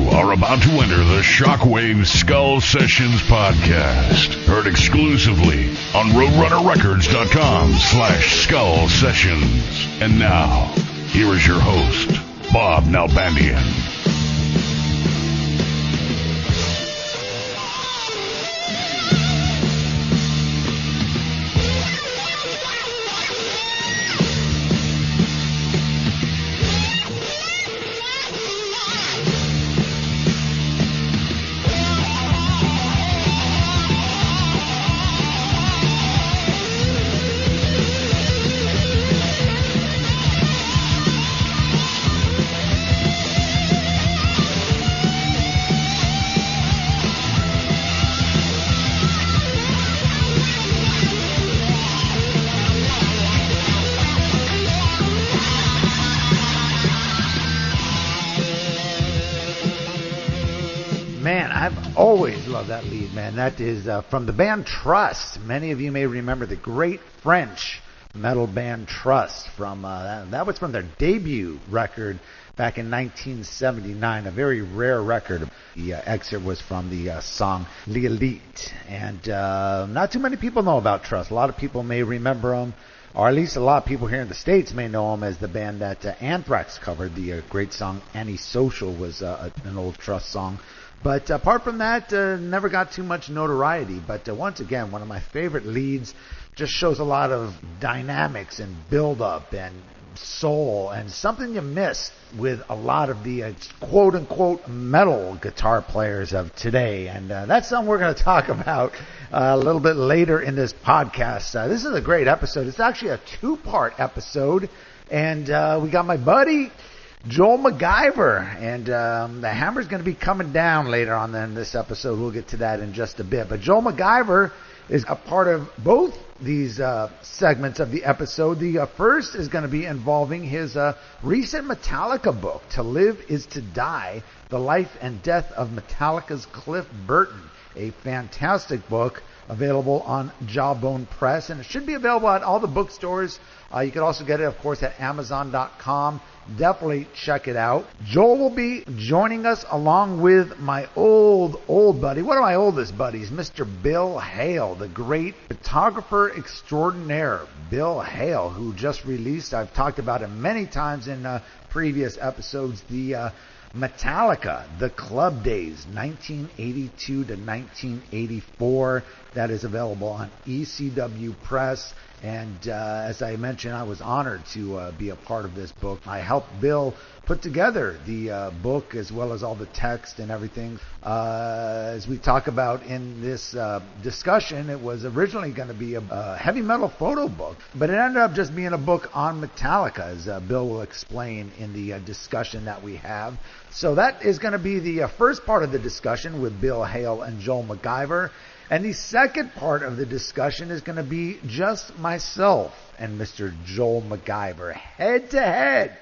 are about to enter the Shockwave Skull Sessions podcast. Heard exclusively on RoadrunnerRecords.com/Skull Sessions. And now, here is your host, Bob Nalbandian. Always love that lead, man. That is from the band Trust. Many of you may remember the great French metal band Trust. From that was from their debut record back in 1979, a very rare record. The excerpt was from the song L'Elite, and not too many people know about Trust. A lot of people may remember them, or at least a lot of people here in the States may know them as the band that Anthrax covered. The great song Antisocial was an old Trust song. But apart from that, never got too much notoriety. But once again, one of my favorite leads, just shows a lot of dynamics and build-up and soul, and something you miss with a lot of the quote-unquote metal guitar players of today. And that's something we're going to talk about a little bit later in this podcast. This is a great episode. It's actually a two-part episode. And we got my buddy Joel McIver, and the hammer's going to be coming down later on in this episode. We'll get to that in just a bit. But Joel McIver is a part of both these segments of the episode. The first is going to be involving his recent Metallica book, To Live Is to Die, The Life and Death of Metallica's Cliff Burton. A fantastic book available on Jawbone Press, and it should be available at all the bookstores. You can also get it, of course, at Amazon.com. Definitely check it out. Joel will be joining us along with my old buddy, one of my oldest buddies, Mr. Bill Hale, the great photographer extraordinaire. Bill Hale, who just released, I've talked about him many times in previous episodes, the Metallica, the Club Dayz, 1982 to 1984. That is available on ECW Press. And as I mentioned, I was honored to be a part of this book. I helped Bill put together the book as well as all the text and everything. As we talk about in this discussion, it was originally going to be a heavy metal photo book, but it ended up just being a book on Metallica, as Bill will explain in the discussion that we have. So that is going to be the first part of the discussion with Bill Hale and Joel McIver. And the second part of the discussion is going to be just myself and Mr. Joel McIver, head to head.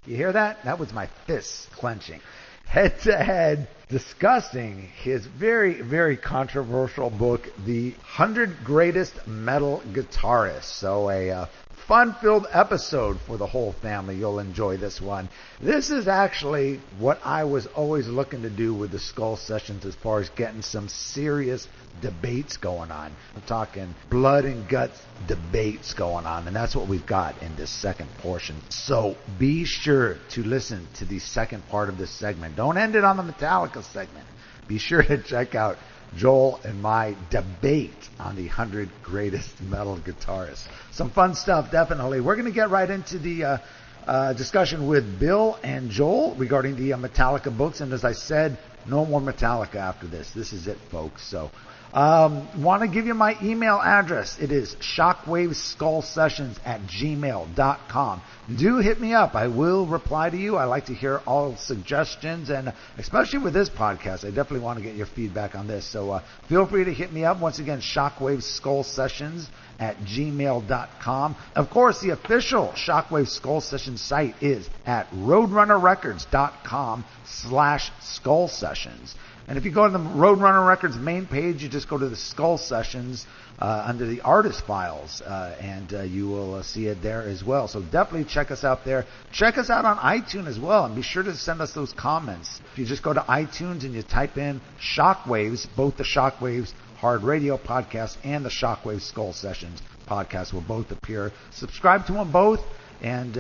You hear that? That was my fists clenching. Head to head, discussing his very, very controversial book, The 100 Greatest Metal Guitarists. So a fun-filled episode for the whole family. You'll enjoy this one. This is actually what I was always looking to do with the Skull Sessions as far as getting some serious debates going on. I'm talking blood and guts debates going on, and that's what we've got in this second portion. So be sure to listen to the second part of this segment. Don't end it on the Metallica segment. Be sure to check out Joel and my debate on the 100 greatest metal guitarists. Some fun stuff, definitely. We're going to get right into the discussion with Bill and Joel regarding the Metallica books. And as I said, no more Metallica after this. This is it, folks. So want to give you my email address. It is shockwaveskullsessions@gmail.com. Do hit me up. I will reply to you. I like to hear all suggestions, and especially with this podcast, I definitely want to get your feedback on this. So feel free to hit me up. Once again, shockwaveskullsessions@gmail.com. Of course, the official Shockwave Skull Sessions site is at roadrunnerrecords.com/skull sessions. And if you go to the Roadrunner Records main page, you just go to the Skull Sessions under the Artist Files, and you will see it there as well. So definitely check us out there. Check us out on iTunes as well, and be sure to send us those comments. If you just go to iTunes and you type in Shockwaves, both the Shockwaves Hard Radio podcast and the Shockwaves Skull Sessions podcast will both appear. Subscribe to them both, and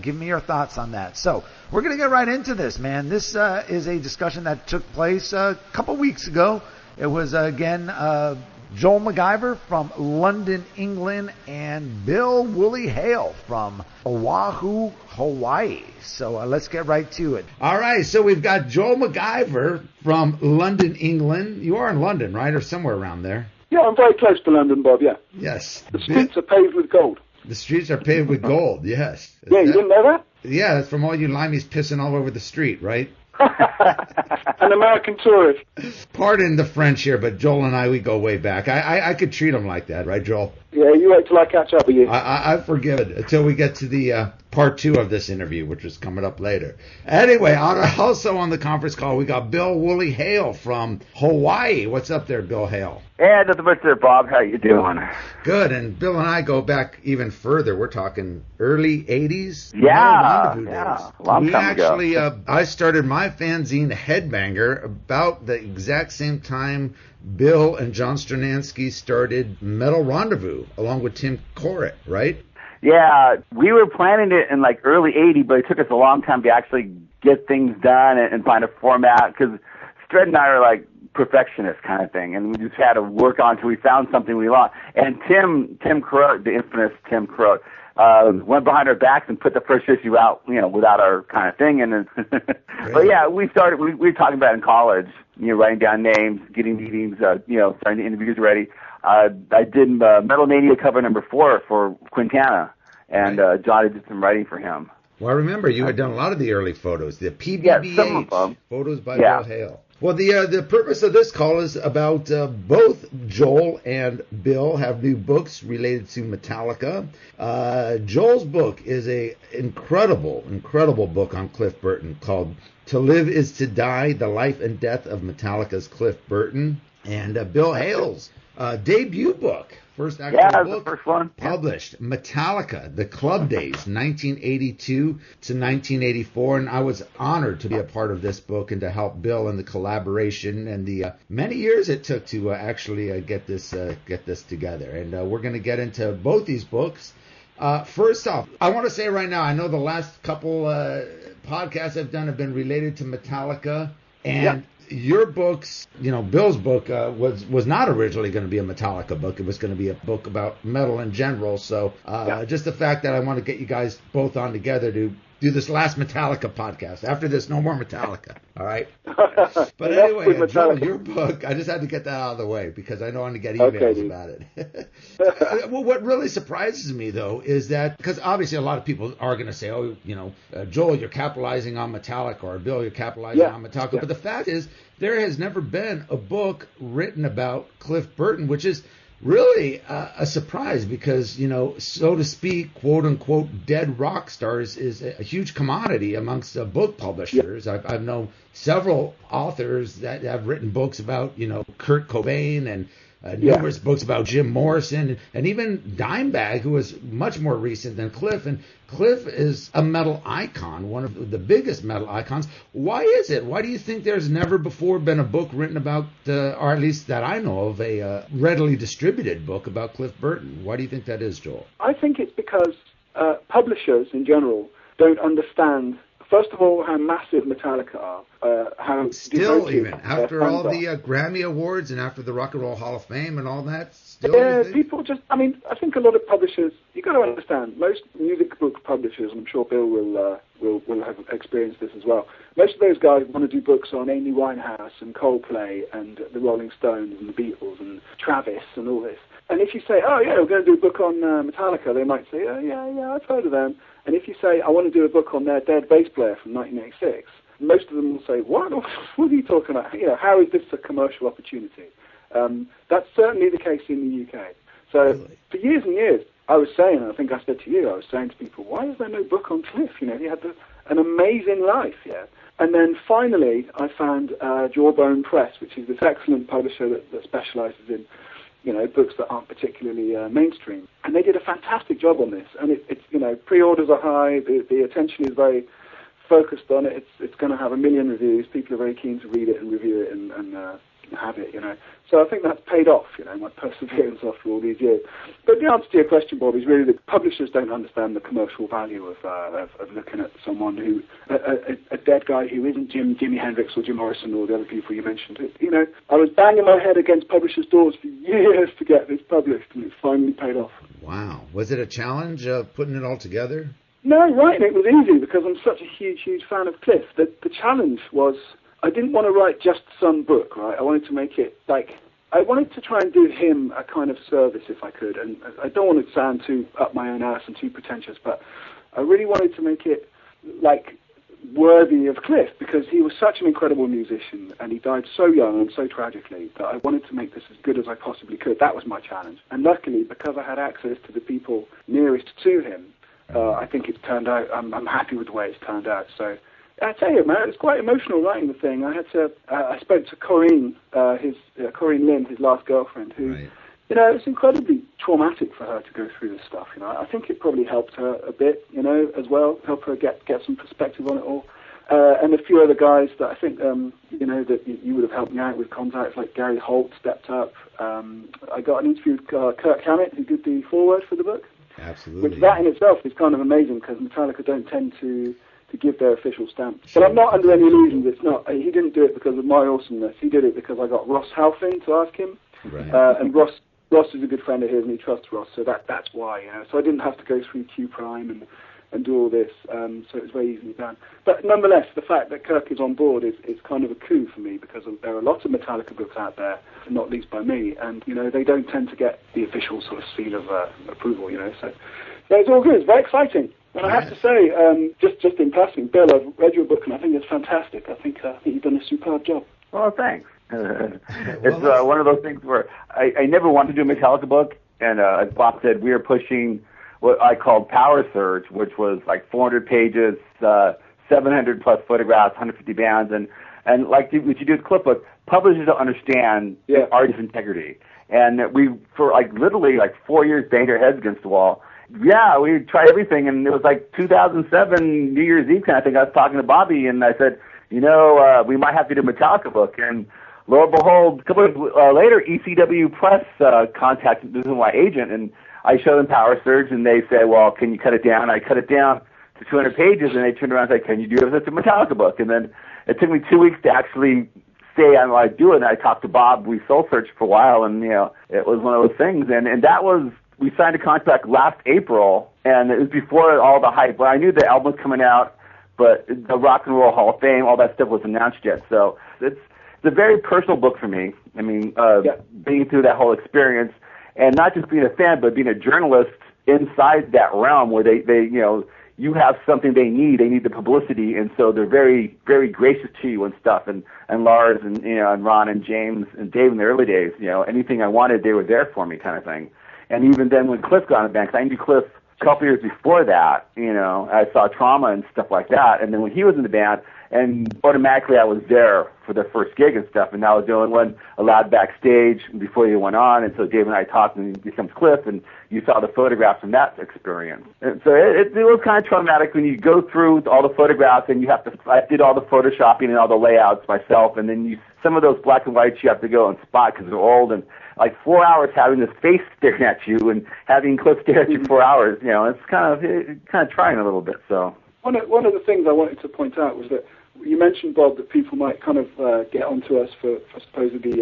give me your thoughts on that. So we're going to get right into this, man. This is a discussion that took place a couple weeks ago. It was, again, Joel McIver from London, England, and Bill Wooly Hale from Oahu, Hawaii. So let's get right to it. All right, so we've got Joel McIver from London, England. You are in London, right, or somewhere around there? Yeah, I'm very close to London, Bob, yeah. Yes. The streets are paved with gold. The streets are paved with gold, yes. Yeah, you didn't know that? Yeah, that's from all you limeys pissing all over the street, right? An American tourist. Pardon the French here, but Joel and we go way back. I could treat him like that, right, Joel? Yeah, you wait till I catch up with you. I forgive it until we get to the part 2 of this interview, which is coming up later. Anyway, also on the conference call, we got Bill Wooly Hale from Hawaii. What's up there, Bill Hale? Yeah, nothing much there, Bob. How you doing? Good, and Bill and I go back even further. We're talking early 80s. Yeah, long time actually, ago. I started my fanzine Headbanger about the exact same time Bill and John Stranansky started Metal Rendezvous, along with Tim Corritt, right? Yeah, we were planning it in like early 80, but it took us a long time to actually get things done and find a format, because Stred and I are like perfectionist kind of thing, and we just had to work on until we found something we liked. And Tim Corritt, the infamous Tim Corritt, went behind our backs and put the first issue out, without our kind of thing. And but yeah, we were talking about it in college, writing down names, getting meetings, starting the interviews ready. I did Metal Mania cover number 4 for Quintana, and Johnny did some writing for him. Well, I remember you had done a lot of the early photos, the PBBH photos by Bill Hale. Well, the purpose of this call is about both Joel and Bill have new books related to Metallica. Joel's book is a incredible book on Cliff Burton called To Live Is to Die, The Life and Death of Metallica's Cliff Burton. And Bill Hale's debut book, first actual book the first one published, Metallica, the Club Dayz, 1982 to 1984, and I was honored to be a part of this book and to help Bill in the collaboration and the many years it took to actually get this together. And we're going to get into both these books. First off, I want to say right now, I know the last couple podcasts I've done have been related to Metallica, and your books, Bill's book was not originally going to be a Metallica book. It was going to be a book about metal in general. So just the fact that I want to get you guys both on together to do this last Metallica podcast. After this, no more Metallica. All right? But anyway, Joel, your book, I just had to get that out of the way because I know I'm going to get emails about it. Well, what really surprises me, though, is that, because obviously a lot of people are going to say, Joel, you're capitalizing on Metallica, or Bill, you're capitalizing on Metallica. But the fact is, there has never been a book written about Cliff Burton, which is really a surprise because, so to speak, quote unquote, dead rock stars is a huge commodity amongst book publishers. I've known several authors that have written books about, Kurt Cobain and numerous books about Jim Morrison, and even Dimebag, who was much more recent than Cliff. And Cliff is a metal icon, one of the biggest metal icons. Why is it? Why do you think there's never before been a book written about, or at least that I know of, a readily distributed book about Cliff Burton? Why do you think that is, Joel? I think it's because publishers in general don't understand, first of all, how massive Metallica are. How still, even after all the Grammy Awards and after the Rock and Roll Hall of Fame and all that, still. Yeah, people just. I think a lot of publishers. You got to understand. Most music book publishers, and I'm sure Bill will have experienced this as well. Most of those guys want to do books on Amy Winehouse and Coldplay and the Rolling Stones and the Beatles and Travis and all this. And if you say, oh yeah, we're going to do a book on Metallica, they might say, oh yeah, I've heard of them. And if you say, I want to do a book on their dead bass player from 1986, most of them will say, what are you talking about? How is this a commercial opportunity? That's certainly the case in the UK. So for years and years, I was saying, and I think I said to you, I was saying to people, why is there no book on Cliff? He had an amazing life, yeah. And then finally, I found Jawbone Press, which is this excellent publisher that specializes in, books that aren't particularly mainstream. And they did a fantastic job on this. And it's pre-orders are high. The attention is very focused on it. It's going to have 1 million reviews. People are very keen to read it and review it and have it, So I think that's paid off, my perseverance after all these years. But the answer to your question, Bob, is really that publishers don't understand the commercial value of looking at someone who, a dead guy who isn't Jimi Hendrix or Jim Morrison or the other people you mentioned. I was banging my head against publishers' doors for years to get this published, and it's finally paid off. Wow. Was it a challenge putting it all together? No, writing it was easy because I'm such a huge, huge fan of Cliff. The challenge was, I didn't want to write just some book, right? I wanted to make it I wanted to try and do him a kind of service if I could, and I don't want to sound too up my own ass and too pretentious, but I really wanted to make it worthy of Cliff because he was such an incredible musician and he died so young and so tragically that I wanted to make this as good as I possibly could. That was my challenge, and luckily because I had access to the people nearest to him, I think it's turned out. I'm happy with the way it's turned out. So. I tell you, man, it's quite emotional writing the thing. I spoke to Corinne, Corinne Lynn, his last girlfriend, who, right. It's incredibly traumatic for her to go through this stuff. I think it probably helped her a bit, as well, help her get some perspective on it all. And a few other guys that I think, that you would have helped me out with contacts, like Gary Holt stepped up. I got an interview with Kirk Hammett, who did the foreword for the book. Absolutely. Which that in itself is kind of amazing because Metallica don't tend to give their official stamp. But I'm not under any illusions. It's not. He didn't do it because of my awesomeness. He did it because I got Ross Halfing to ask him. Right. And Ross is a good friend of his, and he trusts Ross. So that's why. So I didn't have to go through Q Prime and do all this. So it was very easily done. But nonetheless, the fact that Kirk is on board is kind of a coup for me because there are lots of Metallica books out there, not least by me, and they don't tend to get the official sort of seal of approval. So it's all good. It's very exciting. And I have to say, just in passing, Bill, I've read your book and I think it's fantastic. I think you've done a superb job. Well, thanks. It's one of those things where I never wanted to do a Metallica book, and as Bob said, we were pushing what I called Power Surge, which was like 400 pages, 700 plus photographs, 150 bands, and like what you do with Clipbook, publishers don't understand artist integrity. And we, for literally 4 years, banged our heads against the wall. Yeah, we tried everything, and it was 2007 New Year's Eve kind of thing. I was talking to Bobby, and I said, we might have to do a Metallica book. And lo and behold, a couple of later, ECW Press contacted my agent, and I showed them Power Surge, and they said, well, can you cut it down? I cut it down to 200 pages, and they turned around and said, can you do it as a Metallica book? And then it took me 2 weeks to actually say I want to do it, and I talked to Bob. We soul searched for a while, and, it was one of those things. And that was... We signed a contract last April, and it was before all the hype. Well, I knew the album was coming out, but the Rock and Roll Hall of Fame, all that stuff wasn't announced yet. So it's a very personal book for me. I mean, being through that whole experience, and not just being a fan, but being a journalist inside that realm where they you have something they need. They need the publicity, and so they're very, very gracious to you and stuff. And Lars and and Ron and James and Dave in the early days, anything I wanted, they were there for me, kind of thing. And even then when Cliff got in the band, because I knew Cliff a couple years before that, I saw Trauma and stuff like that. And then when he was in the band, and automatically I was there for their first gig and stuff. And I was the only one allowed backstage before he went on. And so Dave and I talked, and he becomes Cliff, and you saw the photographs from that experience. And so it was kind of traumatic when you go through all the photographs, and I did all the photoshopping and all the layouts myself. And then some of those black and whites you have to go and spot because they're old, and 4 hours having this face staring at you and having Cliff stare at you 4 hours, it's kind of trying a little bit. So one of the things I wanted to point out was that you mentioned, Bob, that people might kind of get onto us for supposedly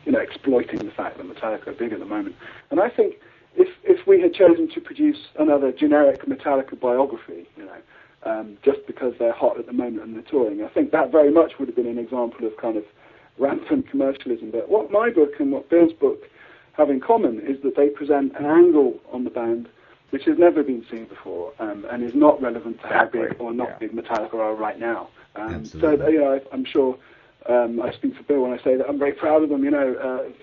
exploiting the fact that Metallica are big at the moment. And I think if we had chosen to produce another generic Metallica biography, just because they're hot at the moment and they're touring, I think that very much would have been an example of kind of rampant commercialism. But what my book and what Bill's book have in common is that they present an angle on the band which has never been seen before, and is not relevant to how big or not big Metallica are right now. So I'm sure I speak for Bill when I say that I'm very proud of them,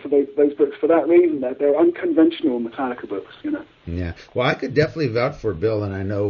for those books for that reason, that they're unconventional Metallica books, Yeah. Well, I could definitely vouch for Bill, and I know,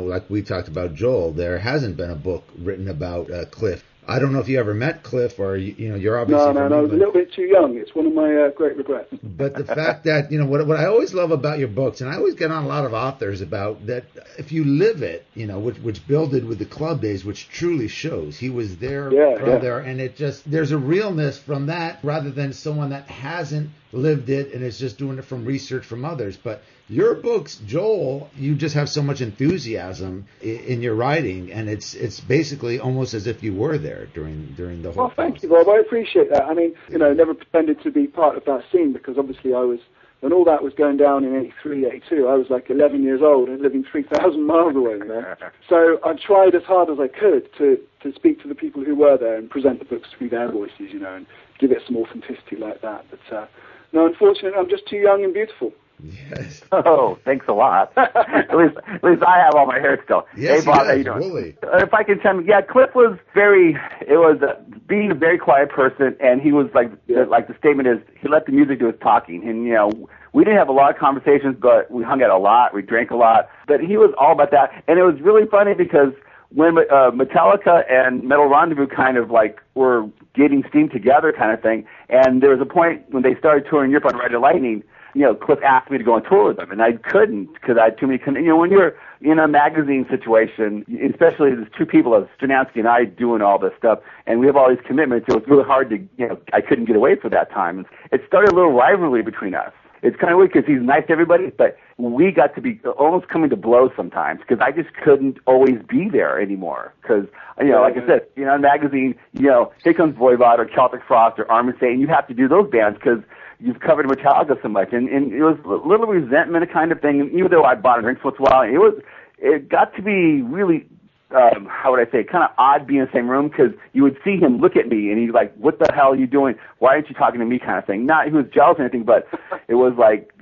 like we talked about Joel, there hasn't been a book written about Cliff. I don't know if you ever met Cliff, or you're obviously No, I was a little bit too young. It's one of my great regrets. But the fact that what I always love about your books, and I always get on a lot of authors about that, if you live it, which Bill did with the Club Dayz, which truly shows he was there from there, and it just there's a realness from that rather than someone that hasn't lived it and is just doing it from research from others. But your books, Joel, you just have so much enthusiasm in your writing, and it's basically almost as if you were there during the whole. Well, thank you, Bob. I appreciate that. I mean, never pretended to be part of that scene because obviously when all that was going down in 83, 82, I was like 11 years old and living 3,000 miles away, So I tried as hard as I could to speak to the people who were there and present the books through their voices, and give it some authenticity like that. But no, unfortunately, I'm just too young and beautiful. Yes. Oh, thanks a lot. at least I have all my hair still. Yes, hey, Bob, how does, you doing? Really. If I can tell you, Cliff was being a very quiet person, and he was like the statement is, he let the music do his talking. And, we didn't have a lot of conversations, but we hung out a lot, we drank a lot, but he was all about that. And it was really funny because when Metallica and Metal Rendezvous kind of like were getting steam together kind of thing, and there was a point when they started touring Europe on Ride of Lightning, Cliff asked me to go on tour with them, and I couldn't because I had too many. When you're in a magazine situation, especially there's two people, Stranansky and I, doing all this stuff, and we have all these commitments, it was really hard to, I couldn't get away for that time. It started a little rivalry between us. It's kind of weird because he's nice to everybody, but we got to be almost coming to blows sometimes because I just couldn't always be there anymore. Because, like I said, in a magazine, here comes Voivod or Celtic Frost or Armored Saint, you have to do those bands because you've covered Metallica so much. And it was a little resentment kind of thing. And even though I bought a drink once in a while, it got to be really, how would I say, kind of odd being in the same room because you would see him look at me and he's like, what the hell are you doing? Why aren't you talking to me kind of thing? Not he was jealous or anything, but it was like,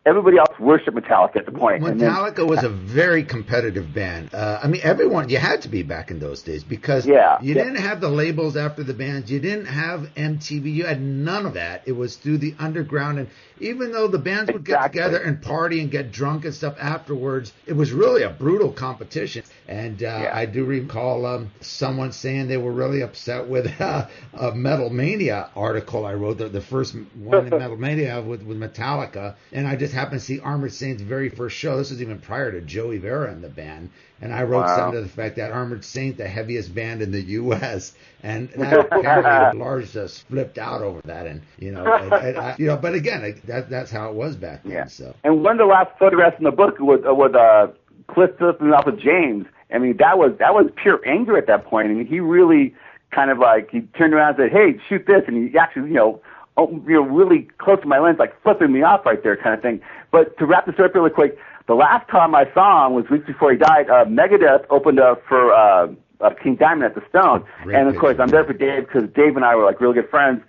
everybody else worshipped Metallica at the point. Metallica was a very competitive band. Everyone, you had to be back in those days because you didn't have the labels after the bands. You didn't have MTV. You had none of that. It was through the underground. And even though the bands would get together and party and get drunk and stuff afterwards, it was really a brutal competition. And I do recall someone saying they were really upset with a Metal Mania article I wrote, the first one in Metal Mania with Metallica. And I just happened to see Armored Saint's very first show. This was even prior to Joey Vera and the band. And I wrote something to the fact that Armored Saint, the heaviest band in the U.S., and that apparently Lars just flipped out over that. And, but again, that's how it was back then. Yeah. So. And one of the last photographs in the book was Cliff flipping off with James. I mean, that was pure anger at that point. I mean, he really kind of like, he turned around and said, hey, shoot this. And he actually, really close to my lens, like flipping me off right there kind of thing. But to wrap this up really quick, the last time I saw him was weeks before he died. Megadeth opened up for King Diamond at the Stone. And, of course, I'm there for Dave because Dave and I were, like, really good friends.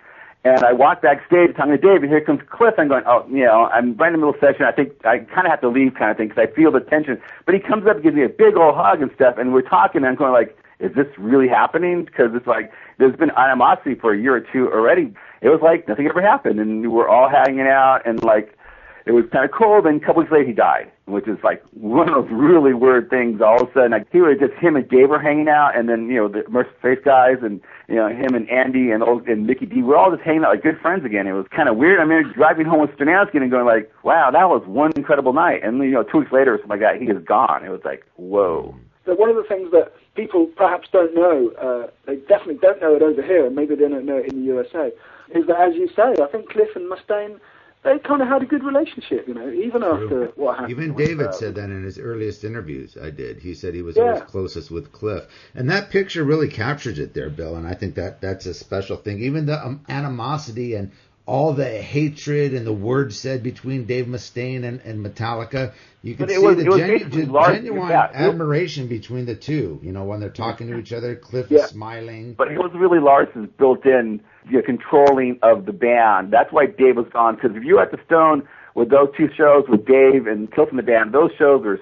And I walked backstage talking to Dave, and here comes Cliff. I'm going, I'm right in the middle of the session. I think I kind of have to leave kind of thing because I feel the tension. But he comes up and gives me a big old hug and stuff, and we're talking, and I'm going like, is this really happening? Because it's like there's been animosity for a year or two already. It was like nothing ever happened, and we're all hanging out, and like it was kind of cold. And a couple weeks later, he died, which is like one of those really weird things. All of a sudden, like he was just him and Dave were hanging out, and then the Mercy Face guys, and him and Andy and Mickey D. We're all just hanging out like good friends again. It was kind of weird. I mean, driving home with Stranansky and going like, wow, that was one incredible night. And 2 weeks later, or something like that, he is gone. It was like, whoa. So one of the things that people perhaps don't know, they definitely don't know it over here, and maybe they don't know it in the USA, is that, as you say, I think Cliff and Mustaine, they kind of had a good relationship, even after what happened. Even David said that in his earliest interviews I did. He said he was always closest with Cliff. And that picture really captures it there, Bill, and I think that's a special thing. Even the animosity and all the hatred and the words said between Dave Mustaine and Metallica, you can see the genuine admiration between the two. When they're talking to each other, Cliff is smiling. But it was really Lars's built-in controlling of the band. That's why Dave was gone. Because if you were at the Stone with those two shows with Dave and Cliff in the band, those shows were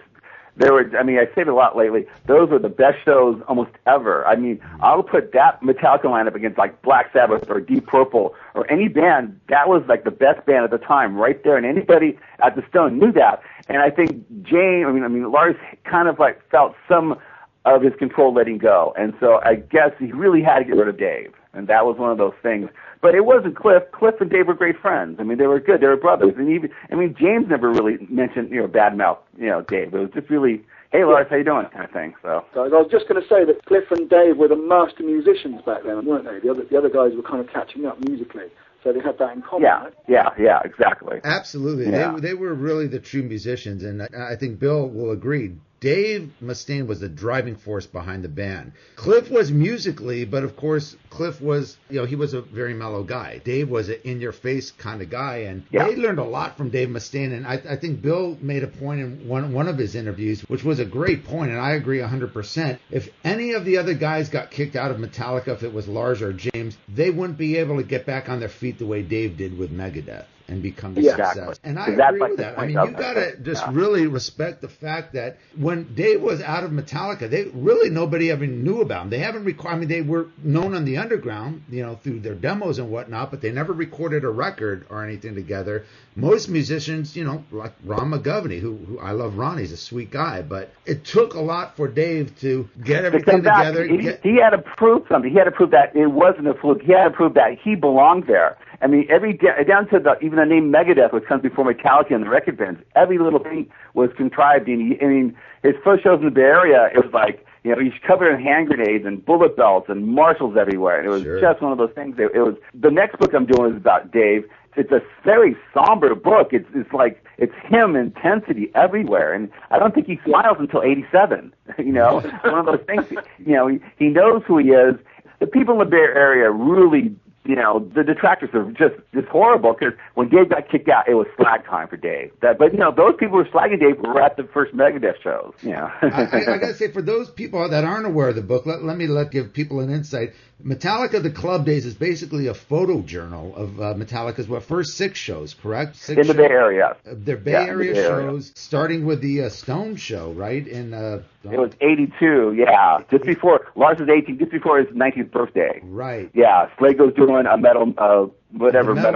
There were, I mean, I say it a lot lately, those were the best shows almost ever. I mean, I'll put that Metallica lineup against like Black Sabbath or Deep Purple or any band. That was like the best band at the time right there, and anybody at the Stone knew that. And I think Lars kind of like felt some of his control letting go. And so I guess he really had to get rid of Dave. And that was one of those things. But it wasn't Cliff. Cliff and Dave were great friends. I mean, they were good. They were brothers. And even, I mean, James never really mentioned, badmouth, Dave. It was just really, hey, Lars, how you doing, kind of thing. So I was just going to say that Cliff and Dave were the master musicians back then, weren't they? The other guys were kind of catching up musically. So they had that in common. Yeah, exactly. Absolutely. Yeah. They were really the true musicians. And I think Bill will agree. Dave Mustaine was the driving force behind the band. Cliff was musically, but of course, Cliff was, he was a very mellow guy. Dave was an in-your-face kind of guy, and they learned a lot from Dave Mustaine. And I think Bill made a point in one of his interviews, which was a great point, and I agree 100%. If any of the other guys got kicked out of Metallica, if it was Lars or James, they wouldn't be able to get back on their feet the way Dave did with Megadeth and become the success. Exactly. And I agree with that. I mean, you got to just really respect the fact that when Dave was out of Metallica, nobody ever knew about him. They haven't recorded, I mean, they were known on the underground, through their demos and whatnot, but they never recorded a record or anything together. Most musicians, like Ron McGovney, who I love Ron, he's a sweet guy, but it took a lot for Dave to get everything together. He had to prove something. He had to prove that it wasn't a fluke. He had to prove that he belonged there. I mean, down to even the name Megadeth, which comes before Metallica in the record bins, every little thing was contrived. And his first shows in the Bay Area, it was like, he's covered in hand grenades and bullet belts and marshals everywhere. And it was just one of those things. It was the next book I'm doing is about Dave. It's a very somber book. It's like, it's him, intensity everywhere. And I don't think he smiles until 87. One of those things, he knows who he is. The people in the Bay Area really, the detractors are just horrible, because when Dave got kicked out, it was slag time for Dave. But those people who were slagging Dave were at the first Megadeth shows. I got to say, for those people that aren't aware of the book, let me give people an insight. Metallica, the Club Dayz, is basically a photo journal of Metallica's first 6 shows, correct? In the Bay Area. Their Bay Area shows, starting with the Stone show, right? It was 82, just before Lars' 18, just before his 19th birthday. Right. Yeah, Slade goes doing a metal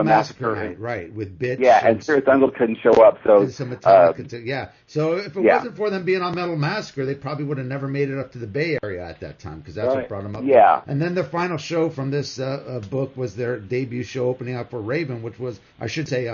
massacre. Right, with Bitch. Yeah, and Spirit Uncle couldn't show up, so... And some Metallica, So if it wasn't for them being on Metal Massacre, they probably would have never made it up to the Bay Area at that time, because that's what brought them up. Yeah. And then the final show from this book was their debut show opening up for Raven, which was, I should say,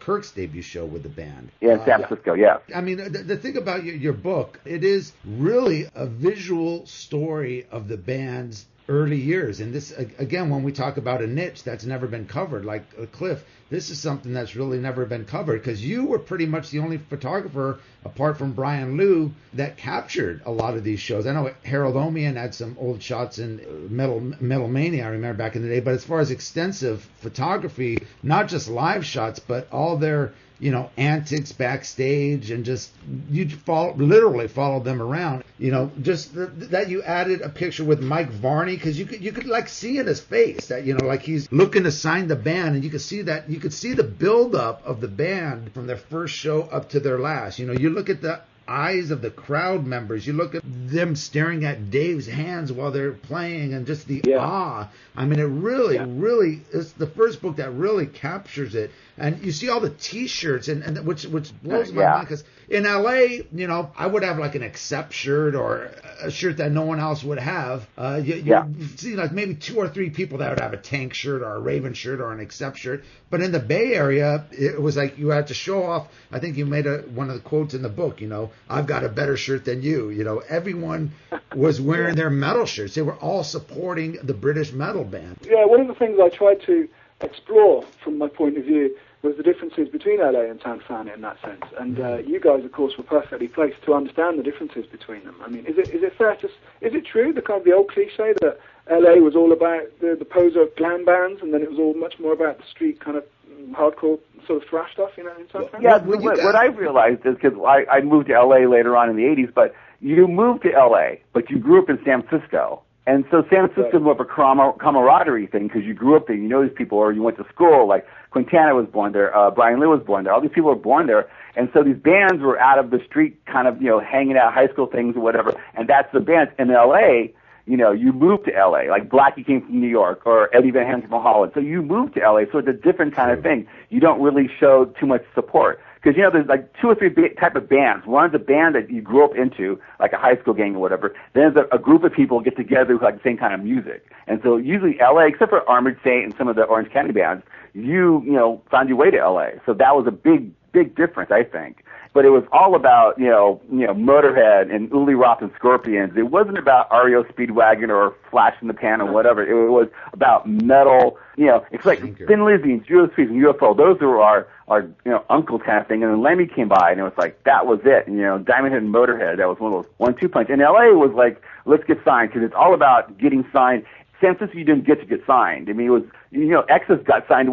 Kirk's debut show with the band. Yeah, in San Francisco, I mean, the thing about your book, it is really a visual story of the band's early years. And this, again, when we talk about a niche that's never been covered, like Cliff, this is something that's really never been covered, because you were pretty much the only photographer, apart from Brian Liu, that captured a lot of these shows. I know Harold Omian had some old shots in Metal Mania, I remember back in the day, but as far as extensive photography, not just live shots, but all their antics backstage, and just you literally followed them around. Just that you added a picture with Mike Varney, because you could like see in his face that like he's looking to sign the band, and you could see the build up of the band from their first show up to their last. You look at the eyes of the crowd members, you look at them staring at Dave's hands while they're playing, and just the awe. I mean, it really is the first book that really captures it. And you see all the T-shirts, and which blows my mind, because in LA, I would have like an Accept shirt, or a shirt that no one else would have. You see like maybe 2 or 3 people that would have a Tank shirt or a Raven shirt or an Accept shirt. But in the Bay Area, it was like you had to show off. I think you made one of the quotes in the book, I've got a better shirt than you. Everyone was wearing their metal shirts. They were all supporting the British metal band. Yeah, one of the things I tried to explore from my point of view was the differences between LA and San Fran in that sense. And you guys, of course, were perfectly placed to understand the differences between them. I mean, is it fair to... Is it true, the kind of the old cliche that LA was all about the poser glam bands, and then it was all much more about the street kind of hardcore sort of thrash stuff, in San Fran? Yeah, what I realized is, because I moved to LA later on in the 80s, but you moved to LA, but you grew up in San Francisco. And so San Francisco is more of a camaraderie thing, because you grew up there, you know these people, or you went to school, like Quintana was born there, Brian Lee was born there, all these people were born there, And so these bands were out of the street kind of, hanging out, high school things or whatever, and that's the bands. In L.A., you moved to L.A., like Blackie came from New York or Eddie Van Halen from Holland. So you moved to L.A., so it's a different kind of thing. You don't really show too much support. Because, there's like 2 or 3 type of bands. One's a band that you grew up into, like a high school gang or whatever. Then there's a group of people get together who like the same kind of music. And so usually L.A., except for Armored Saint and some of the Orange County bands, you found your way to L.A. So that was a big difference, I think. But it was all about, Motorhead and Uli Roth and Scorpions. It wasn't about REO Speedwagon or Flash in the Pan or whatever. It was about metal. It's like Thin Lizzy and Judas Priest and UFO. Those were our uncles kind of thing. And then Lemmy came by, and it was like, that was it. And, Diamond Head and Motorhead, that was one of those 1-2 punch. And L.A. was like, let's get signed, because it's all about getting signed. San Francisco, you didn't get to get signed. I mean, it was, Exodus got signed,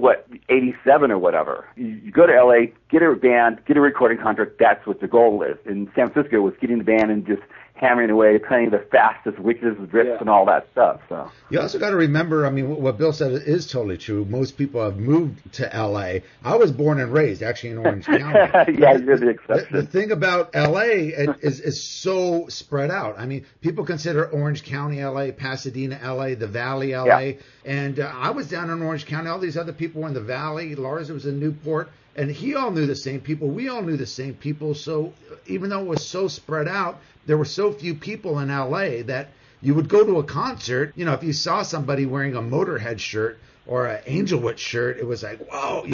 87 or whatever. You go to L.A., get a band, get a recording contract, that's what the goal is. In San Francisco, was getting the band and just hammering away, playing the fastest, wickedest riffs and all that stuff. So you also got to remember, what Bill said is totally true. Most people have moved to L.A. I was born and raised actually in Orange County. Yeah, you're the exception. The thing about L.A. is so spread out. People consider Orange County L.A., Pasadena L.A., the Valley L.A., and I was down in Orange County. All these other people were in the Valley. Lars was in Newport. And he all knew the same people. We all knew the same people. So even though it was so spread out, there were so few people in L.A. that you would go to a concert. If you saw somebody wearing a Motorhead shirt or an Angelwood shirt, it was like, whoa,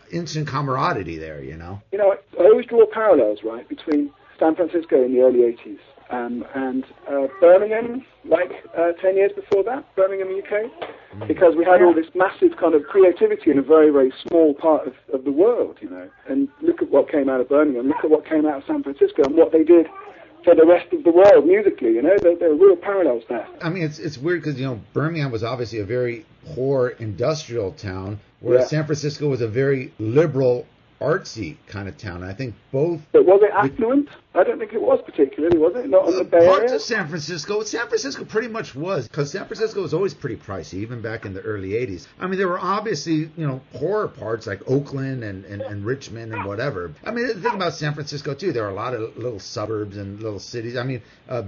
instant camaraderie there, I always draw parallels, right, between San Francisco in the early 80s and Birmingham, 10 years before that, Birmingham, UK, because we had all this massive kind of creativity in a very, very small part of the world, and look at what came out of Birmingham, look at what came out of San Francisco and what they did for the rest of the world musically, there are real parallels there. It's weird because, Birmingham was obviously a very poor industrial town, whereas San Francisco was a very liberal, artsy kind of town. I think both. But was it affluent? I don't think it was particularly, was it? Not in the Bay Area? Parts of San Francisco pretty much was, because San Francisco was always pretty pricey, even back in the early 80s. There were obviously, poorer parts like Oakland and Richmond and whatever. The thing about San Francisco, too, there are a lot of little suburbs and little cities.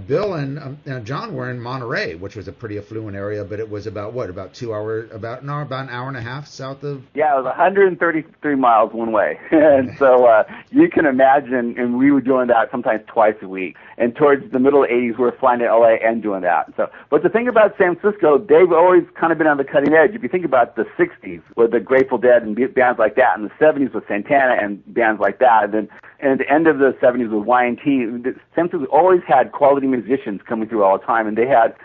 Bill and John were in Monterey, which was a pretty affluent area, but it was about about an hour and a half south of... Yeah, it was 133 miles one way. And so you can imagine, and we were doing that sometimes twice a week. And towards the middle of the 80s, we were flying to LA and doing that. So, but the thing about San Francisco, they've always kind of been on the cutting edge. If you think about the 60s with the Grateful Dead and bands like that, and the 70s with Santana and bands like that, and then at the end of the 70s with Y&T, San Francisco always had quality musicians coming through all the time, and they had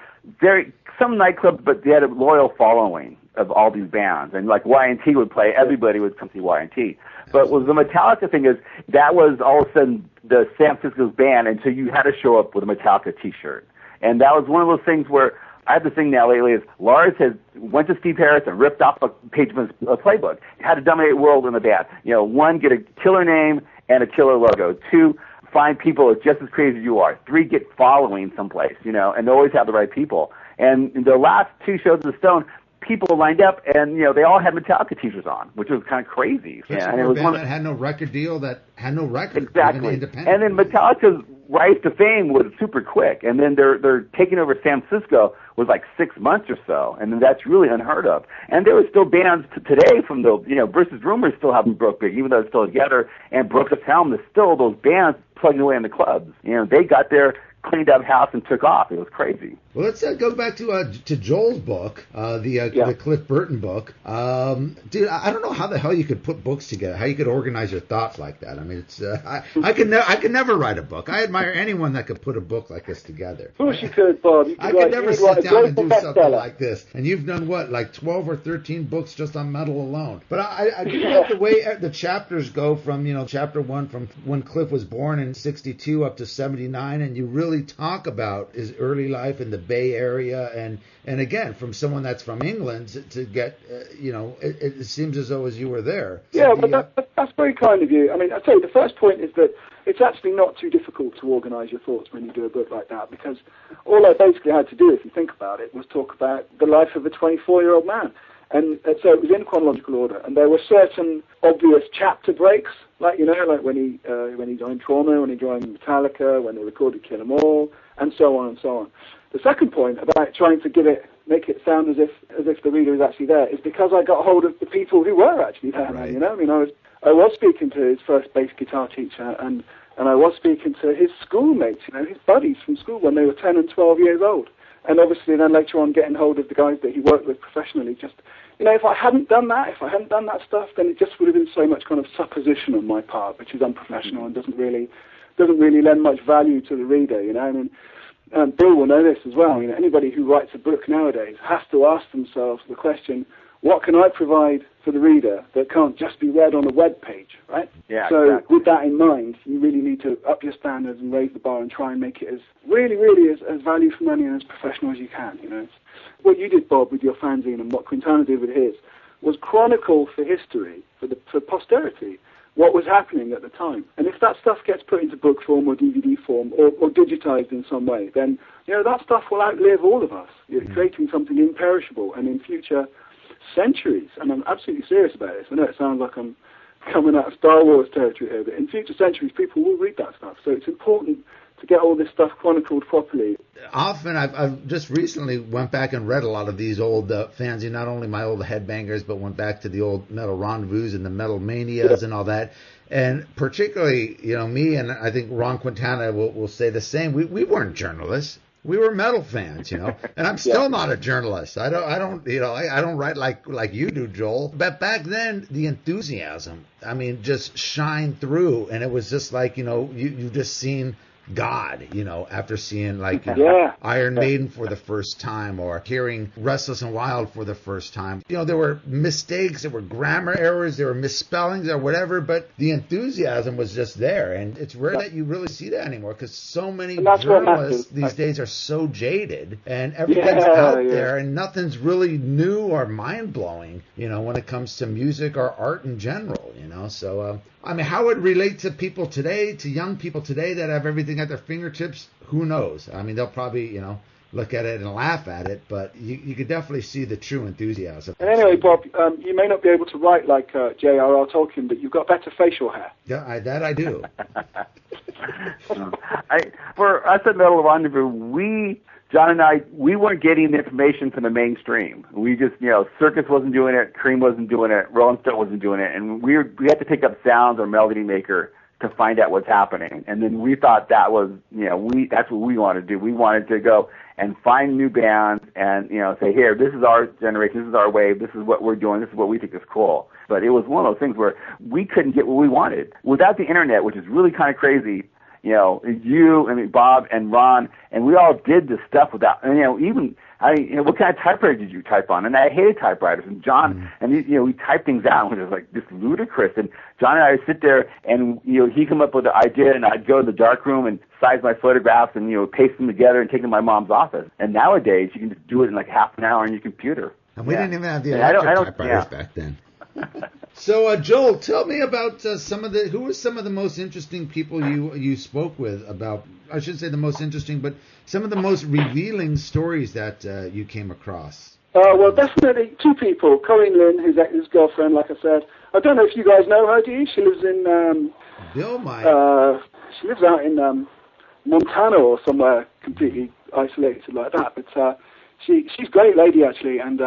some nightclubs, but they had a loyal following of all these bands. And like Y&T would play, everybody would come see Y&T. But what the Metallica thing is, that was all of a sudden the San Francisco's band, and so you had to show up with a Metallica T-shirt. And that was one of those things where I have the thing now lately is Lars went to Steve Harris and ripped off a page of his playbook. How to dominate the world in the band. 1, get a killer name and a killer logo. 2, find people that's just as crazy as you are. 3, get following someplace, and they always have the right people. And the last 2 shows of the Stone, people lined up, and they all had Metallica T-shirts on, which was kind of crazy. And it was one that had no record deal, that had no record. Exactly. And then Metallica's rise to fame was super quick, and then they're taking over San Francisco was like 6 months or so, and then that's really unheard of. And there were still bands today from the Versus Rumors still haven't broke big, even though they're still together, and Broke the Helm. There's still those bands plugging away in the clubs. They got there, cleaned up house, and took off. It was crazy. Well, let's go back to Joel's book, the Cliff Burton book. Dude, I don't know how the hell you could put books together, how you could organize your thoughts like that. It's I could never write a book. I admire anyone that could put a book like this together. Of course you could, Bob. I could never sit down and do something like this. And you've done like 12 or 13 books just on metal alone. But I do like the way the chapters go from chapter 1 from when Cliff was born in 62 up to 79, and you really talk about his early life in the Bay Area, and again, from someone that's from England to get, it seems as though as you were there. Yeah, but that's very kind of you. I tell you, the first point is that it's actually not too difficult to organise your thoughts when you do a book like that, because all I basically had to do, if you think about it, was talk about the life of a 24-year-old man. And so it was in chronological order, and there were certain obvious chapter breaks, like when he joined Trauma, when he joined Metallica, when they recorded Kill 'Em All, and so on and so on. The second point about trying to make it sound as if the reader is actually there is because I got hold of the people who were actually there. Right. I was speaking to his first bass guitar teacher, and I was speaking to his schoolmates, his buddies from school when they were 10 and 12 years old. And obviously then later on getting hold of the guys that he worked with professionally. Just, if I hadn't done that stuff, then it just would have been so much kind of supposition on my part, which is unprofessional and doesn't really lend much value to the reader, And Bill will know this as well. Anybody who writes a book nowadays has to ask themselves the question, what can I provide for the reader that can't just be read on a web page, right? Yeah, so exactly. With that in mind, you really need to up your standards and raise the bar and try and make it as really as value for money and as professional as you can. What you did, Bob, with your fanzine and what Quintana did with his was chronicle for history, for posterity, what was happening at the time. And if that stuff gets put into book form or DVD form or digitized in some way, then that stuff will outlive all of us. You're creating something imperishable, and in future centuries, and I'm absolutely serious about this. I know it sounds like I'm coming out of Star Wars territory here, but in future centuries, people will read that stuff. So it's important to get all this stuff chronicled properly. Often, I've just recently went back and read a lot of these old fanzines, not only my old Headbangers, but went back to the old Metal Rendezvous and the Metal Manias and all that. And particularly, me and I think Ron Quintana will say the same. We weren't journalists. We were metal fans, and I'm still not a journalist. I don't write like you do, Joel. But back then, the enthusiasm, just shined through, and it was just like, you just seen God, after seeing Iron Maiden for the first time or hearing Restless and Wild for the first time. There were mistakes, there were grammar errors, there were misspellings or whatever, but the enthusiasm was just there. And it's rare that you really see that anymore because so many journalists these days are so jaded and everything's out there and nothing's really new or mind-blowing, when it comes to music or art in general, So, how it relate to people today, to young people today that have everything at their fingertips, who knows? They'll probably, look at it and laugh at it, but you could definitely see the true enthusiasm. And anyway, Bob, you may not be able to write like J.R.R. Tolkien, but you've got better facial hair. Yeah, I do. For us at Metal Rendezvous, John and I, we weren't getting the information from the mainstream. We just, Circus wasn't doing it, Cream wasn't doing it, Rolling Stone wasn't doing it, and we had to pick up Sounds or Melody Maker to find out what's happening. And then we thought that was, that's what we wanted to do. We wanted to go and find new bands and, say, here, this is our generation, this is our wave, this is what we're doing, this is what we think is cool. But it was one of those things where we couldn't get what we wanted. Without the internet, which is really kind of crazy, Bob and Ron, and we all did this stuff without, what kind of typewriter did you type on? And I hated typewriters. And John, we typed things out, which was like just ludicrous. And John and I would sit there, and he'd come up with the idea, and I'd go to the dark room and size my photographs, and paste them together and take them to my mom's office. And nowadays, you can just do it in like half an hour on your computer. And we didn't even have the electric typewriters back then. So, Joel, tell me about who were some of the most interesting people you spoke with about, I shouldn't say the most interesting, but some of the most revealing stories that you came across. Well, definitely two people. Corinne Lynn, his girlfriend, like I said. I don't know if you guys know her, do you? She lives in... Bill might. She lives out in Montana or somewhere completely isolated like that. But she's a great lady, actually. And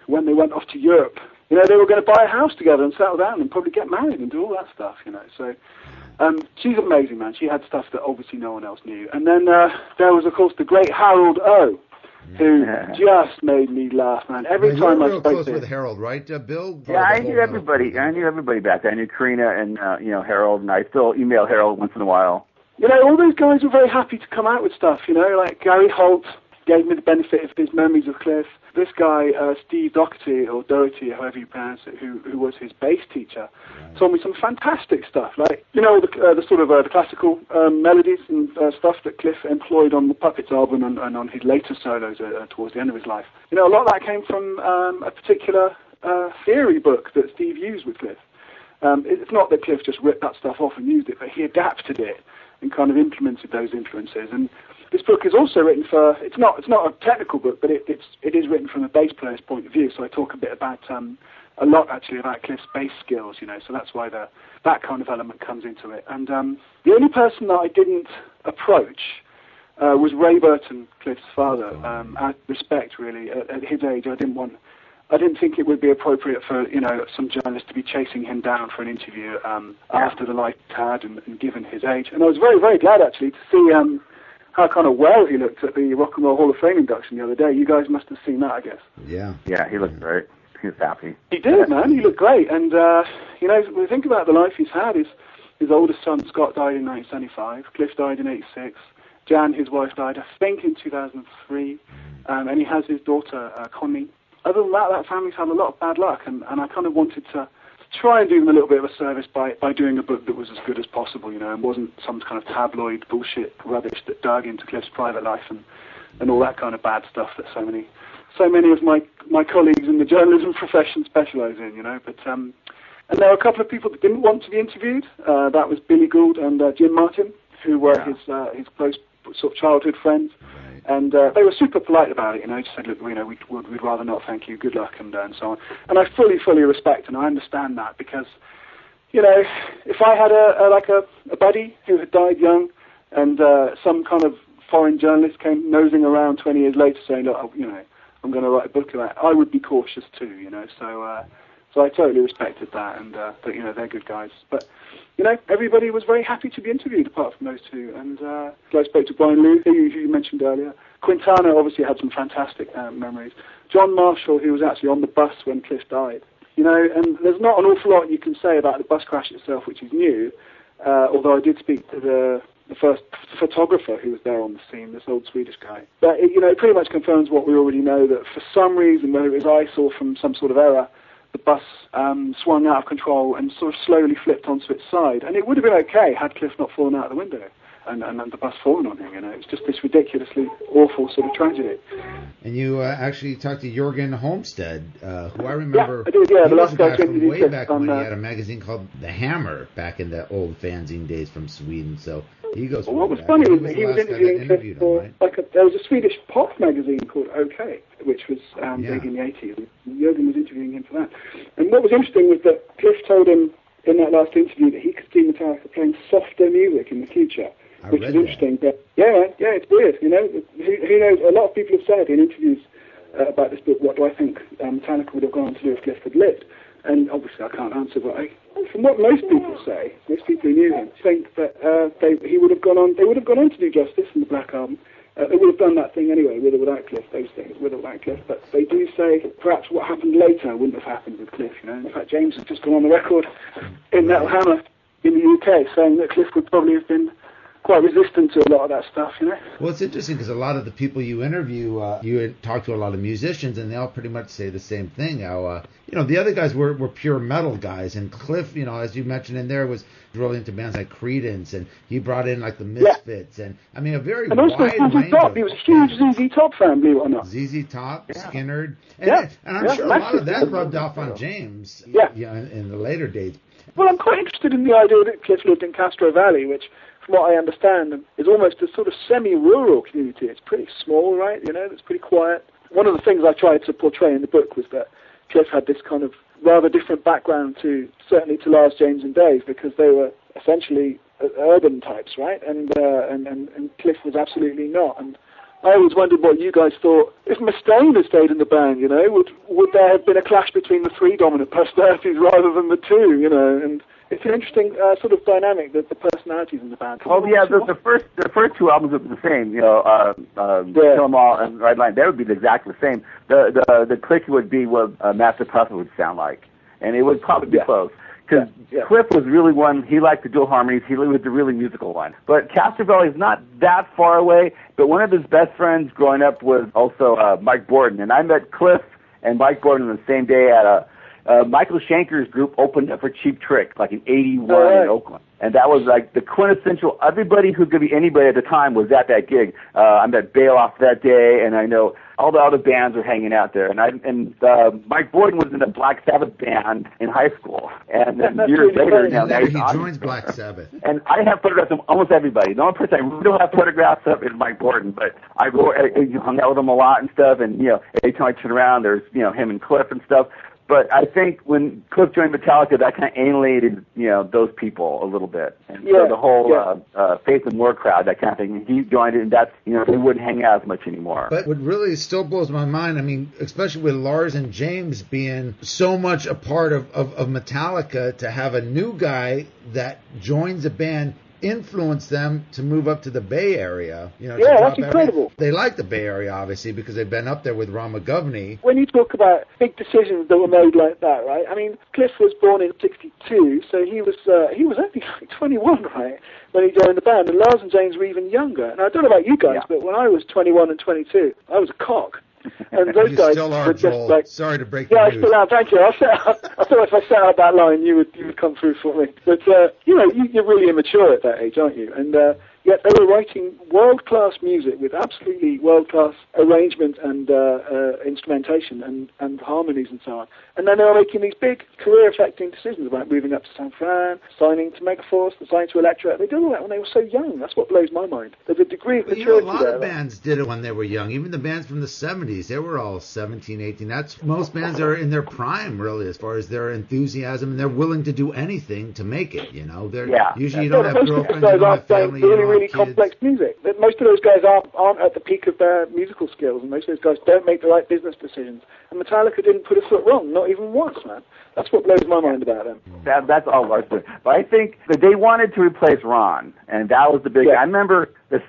when they went off to Europe, they were going to buy a house together and settle down and probably get married and do all that stuff, So she's amazing, man. She had stuff that obviously no one else knew. And then there was, of course, the great Harold O, who just made me laugh, man. Every time I spoke to him. Close with Harold, right, Bill? Yeah, I knew everybody. I knew everybody back then. I knew Karina and Harold, and I still email Harold once in a while. All those guys were very happy to come out with stuff. Like Gary Holt gave me the benefit of his memories of Cliff. This guy, Steve Doherty, or Doherty, however you pronounce it, who was his bass teacher, told me some fantastic stuff, like, the sort of the classical melodies and stuff that Cliff employed on the Puppets album and on his later solos towards the end of his life. A lot of that came from a particular theory book that Steve used with Cliff. It's not that Cliff just ripped that stuff off and used it, but he adapted it kind of implemented those influences. And this book is also written for, it's not a technical book, but it is written from a bass player's point of view. So I talk a bit about, a lot actually about Cliff's bass skills, you know, so that's why that kind of element comes into it. And the only person that I didn't approach was Ray Burton, Cliff's father. Out of respect, really, at his age, I didn't think it would be appropriate for, you know, some journalist to be chasing him down for an interview after the life he'd had and given his age. And I was very, very glad actually to see how kind of well he looked at the Rock and Roll Hall of Fame induction the other day. You guys must have seen that, I guess. Yeah. Yeah, he looked great. He was happy. He did, man. He looked great. And, you know, when we think about the life he's had, his oldest son, Scott, died in 1975. Cliff died in 86. Jan, his wife, died, I think, in 2003. And he has his daughter, Connie. Other than that, that family's had a lot of bad luck. And I kind of wanted to try and do them a little bit of a service by doing a book that was as good as possible, you know, and wasn't some kind of tabloid bullshit rubbish that dug into Cliff's private life and all that kind of bad stuff that so many of my colleagues in the journalism profession specialise in, you know. But and there were a couple of people that didn't want to be interviewed. That was Billy Gould and Jim Martin, who were his close sort of childhood friends. And they were super polite about it, you know. Just said, look, you know, we'd rather not, thank you, good luck, and so on. And I fully respect and I understand that because, you know, if I had a buddy who had died young, and some kind of foreign journalist came nosing around 20 years later saying, look, you know, I'm going to write a book about it, I would be cautious too, you know. So I totally respected that, and but you know, they're good guys. But you know, everybody was very happy to be interviewed apart from those two. And I spoke to Brian Lou, who you mentioned earlier. Quintana obviously had some fantastic memories. John Marshall, who was actually on the bus when Cliff died. You know, and there's not an awful lot you can say about the bus crash itself, which is new. Although I did speak to the first photographer who was there on the scene, this old Swedish guy. But it, you know, it pretty much confirms what we already know, that for some reason, whether it was ice or from some sort of error, the bus swung out of control and sort of slowly flipped onto its side. And it would have been okay had Cliff not fallen out of the window and the bus fallen on him, you know. It's just this ridiculously awful sort of tragedy. And you actually talked to Jürgen Holmstead, who I remember... Yeah, I did, yeah. The last guy from way back when he had a magazine called The Hammer back in the old fanzine days from Sweden, so he goes... Well, what was funny was that he was interviewing Cliff for... Right? There was a Swedish pop magazine called OK, which was big in the 80s. And Jürgen was interviewing him for that. And what was interesting was that Cliff told him in that last interview that he could see Metallica playing softer music in the future, which is interesting. But yeah, it's weird, you know. Who knows? A lot of people have said in interviews about this book, what do I think Metallica would have gone on to do if Cliff had lived? And obviously I can't answer, but from what most people say, most people who knew him think that they would have gone on to do Justice and the Black Album. They would have done that thing anyway, with or without Cliff, those things, with or without Cliff. But they do say perhaps what happened later wouldn't have happened with Cliff, you know. In fact, James has just gone on the record in Metal Hammer in the UK saying that Cliff would probably have been quite resistant to a lot of that stuff, you know. Well, it's interesting because a lot of the people you interview, you talk to a lot of musicians, and they all pretty much say the same thing. How, you know, the other guys were pure metal guys, and Cliff, you know, as you mentioned in there, was really into bands like Creedence, and he brought in like the Misfits, and I mean a very wide range. He was a huge ZZ Top fan, believe it or not. ZZ Top, Skynyrd, and I'm sure a lot of that rubbed off on James. In the later days. Well, I'm quite interested in the idea that Cliff lived in Castro Valley, which, from what I understand, is almost a sort of semi-rural community. It's pretty small, right? You know, it's pretty quiet. One of the things I tried to portray in the book was that Cliff had this kind of rather different background certainly to Lars, James and Dave, because they were essentially urban types, right? And Cliff was absolutely not. And I always wondered what you guys thought. If Mustaine had stayed in the band, you know, would there have been a clash between the three dominant personalities rather than the two, you know? And it's an interesting sort of dynamic, that the personalities in the band. Oh yeah, the first two albums would be the same, you know, Kill 'Em All and Red Line. They would be exactly the same. The click would be what Master Puppet would sound like, and it would probably be close. Because Cliff was really one, he liked to do harmonies, he was the really musical one. But Castrovelli is not that far away, but one of his best friends growing up was also Mike Borden. And I met Cliff and Mike Borden on the same day at Michael Schenker's group opened up for Cheap Trick, like in 81 in Oakland. And that was like the quintessential, everybody who could be anybody at the time was at that gig. I met Bailoff that day, and I know all the other bands were hanging out there. And Mike Boyden was in a Black Sabbath band in high school. And then years later, he joins Black Sabbath. And I have photographs of almost everybody. The only person I really don't have photographs of is Mike Boyden, but I hung out with him a lot and stuff. And, every time I turn around, there's, him and Cliff and stuff. But I think when Cliff joined Metallica, that kind of alienated, those people a little bit. And so the whole Faith and More crowd, that kind of thing, he joined it, and that's, they wouldn't hang out as much anymore. But what really still blows my mind, I mean, especially with Lars and James being so much a part of Metallica, to have a new guy that joins a band influence them to move up to the Bay Area. That's incredible. They like the Bay Area, obviously, because they've been up there with Ron McGovney. When you talk about big decisions that were made like that, right? I mean, Cliff was born in '62, so he was only like 21, right, when he joined the band, and Lars and James were even younger. And I don't know about you guys, but when I was 21 and 22, I was a cock. And those guys still are, were just Joel. like, sorry to break the news. I still am. Thank you. I thought if I set out that line, you would come through for me. But you're really immature at that age, aren't you? And yet they were writing world-class music with absolutely world-class arrangement and instrumentation and harmonies and so on. And then they were making these big career-affecting decisions about moving up to San Fran, signing to Megaforce, signing to Elektra. They did all that when they were so young. That's what blows my mind. There's a degree of maturity a lot of bands did it when they were young. Even the bands from the 70s, they were all 17, 18. That's most bands are in their prime, really, as far as their enthusiasm, and they're willing to do anything to make it. Usually you don't have girlfriends, you don't have family, really complex music. Most of those guys aren't at the peak of their musical skills, and most of those guys don't make the right business decisions. And Metallica didn't put a foot wrong, not even once, man. That's what blows my mind about them. That's all Lars did. But I think that they wanted to replace Ron, and that was the big. I remember the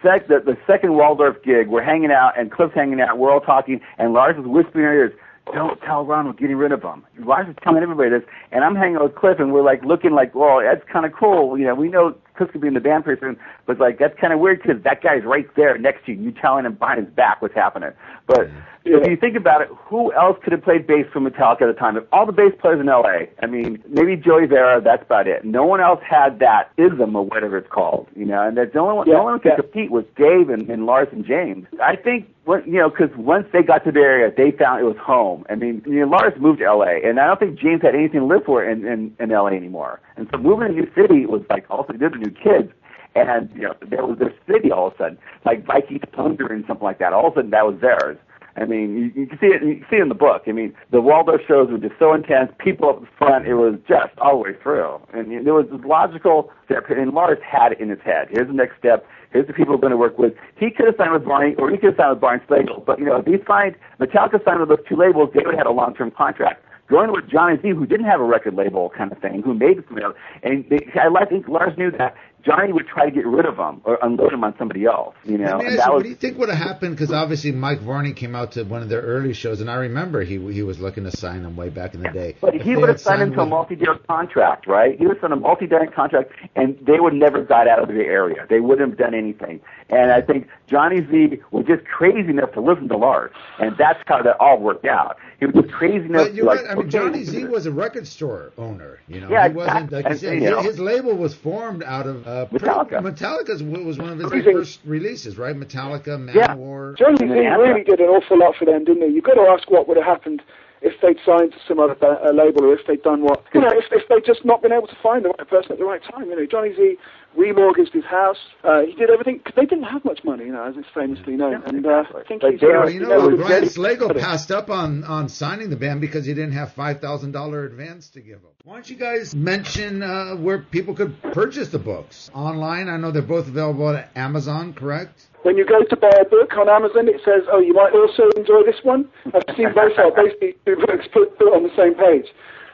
second Waldorf gig. We're hanging out, and Cliff's hanging out. We're all talking, and Lars is whispering in our ears, "Don't tell Ron we're getting rid of him." Lars is telling everybody this, and I'm hanging out with Cliff, and we're like looking like, well, that's kind of cool. We know Cliff could be in the band pretty soon, but like that's kind of weird because that guy's right there next to you. You telling him behind his back what's happening. But if you think about it, who else could have played bass for Metallica at the time? If all the bass players in L.A., I mean, maybe Joey Vera, that's about it. No one else had that ism or whatever it's called, and that's the only one. The only one who could compete was Dave and Lars and James. I think, because once they got to the area, they found it was home. I mean, Lars moved to L.A., and I don't think James had anything to live for in L.A. anymore. And so moving to a new city was like also good for new kids. And, there was their city all of a sudden, like Vikings Thunder and something like that. All of a sudden that was theirs. I mean, you can see it. You can see it in the book. I mean, the Waldorf shows were just so intense. People up front, it was just all the way through. And there was this logical step, and Lars had it in his head. Here's the next step. Here's the people we're going to work with. He could have signed with Barney, or he could have signed with Barney Slagle. But if he signed, Metallica signed with those two labels, they would have had a long-term contract. Going with Johnny Z, who didn't have a record label kind of thing, who made it something else, and I think Lars knew that Johnny would try to get rid of him or unload him on somebody else. What do you think would have happened? Because obviously Mike Varney came out to one of their early shows, and I remember he was looking to sign him way back in the day. But he would have signed him to a multi-year contract, right? He would have signed a multi-year contract, and they would never got out of the area. They wouldn't have done anything. And I think Johnny Z was just crazy enough to listen to Lars, and that's how that all worked out. He was just crazy enough. But you're right. I mean, Johnny Z was a record store owner. Yeah, he wasn't like you said. His label was formed out of Metallica. Metallica was one of his very first releases, right? Metallica, Manowar. Johnny Z really did an awful lot for them, didn't he? You've got to ask what would have happened if they'd signed to some other label, or if they'd done what, if they'd just not been able to find the right person at the right time. Johnny Z remortgaged his house. He did everything because they didn't have much money, as it's famously known. And I think Brian Slagle passed up on signing the band because he didn't have $5,000 advance to give him. Why don't you guys mention where people could purchase the books online? I know they're both available at Amazon, correct? When you go to buy a book on Amazon, it says, you might also enjoy this one. I've seen both basically two books put on the same page.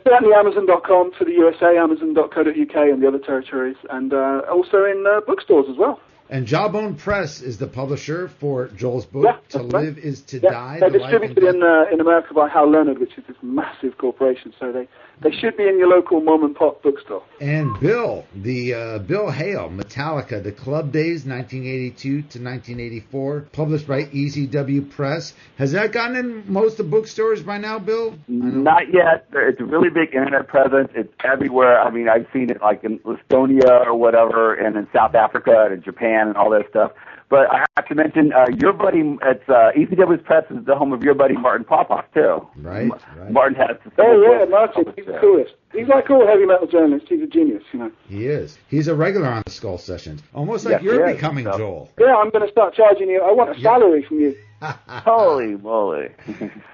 Certainly Amazon.com for the USA, Amazon.co.uk and the other territories, and also in bookstores as well. And Jawbone Press is the publisher for Joel's book, To Live Is to Die. They're distributed in America by Hal Leonard, which is this massive corporation, so they should be in your local mom-and-pop bookstore. And Bill Hale, Metallica, the Club Dayz, 1982 to 1984, published by ECW Press. Has that gotten in most of the bookstores by now, Bill? Not yet. It's a really big internet presence. It's everywhere. I mean, I've seen it like in Estonia or whatever, and in South Africa and in Japan and all that stuff. But I have to mention, your buddy, ECW's Press is the home of your buddy Martin Popoff, too. Right. Martin has to Martin, he's the coolest. He's like all heavy metal journalists. He's a genius, you know. He is. He's a regular on the Skull Sessions. Almost like you're becoming Joel. Yeah, I'm going to start charging you. I want a salary from you. Holy moly.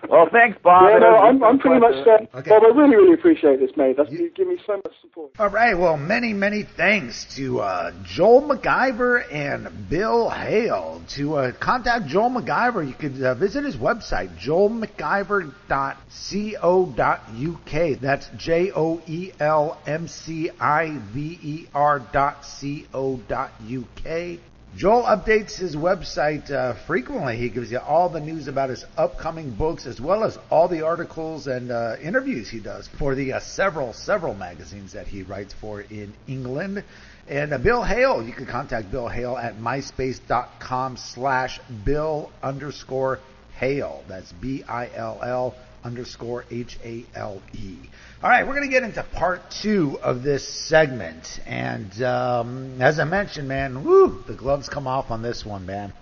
Well, thanks, Bob. Yeah, no, I'm pretty much set. Okay. Bob, I really, really appreciate this, mate. You give me so much support. All right, well, many, many thanks to Joel McIver and Bill Hale. To contact Joel McIver, you could visit his website, joelmciver.co.uk. That's JoelMciver.co.uk. Joel updates his website frequently. He gives you all the news about his upcoming books, as well as all the articles and interviews he does for the several magazines that he writes for in England. And Bill Hale, you can contact Bill Hale at myspace.com/Bill_Hale. That's BILL_HALE. All right, we're going to get into part 2 of this segment. And as I mentioned, man, the gloves come off on this one, man.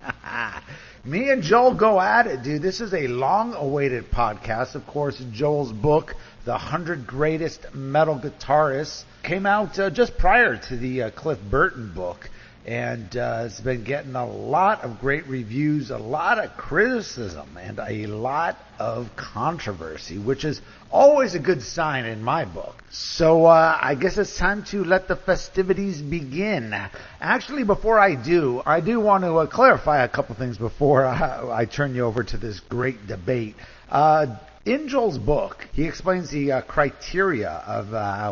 Me and Joel go at it, dude. This is a long-awaited podcast. Of course, Joel's book, The 100 Greatest Metal Guitarists, came out just prior to the Cliff Burton book. And it's been getting a lot of great reviews, a lot of criticism, and a lot of controversy, which is always a good sign in my book. So I guess it's time to let the festivities begin. Actually, before I do want to clarify a couple things before I turn you over to this great debate. In Joel's book, he explains the criteria of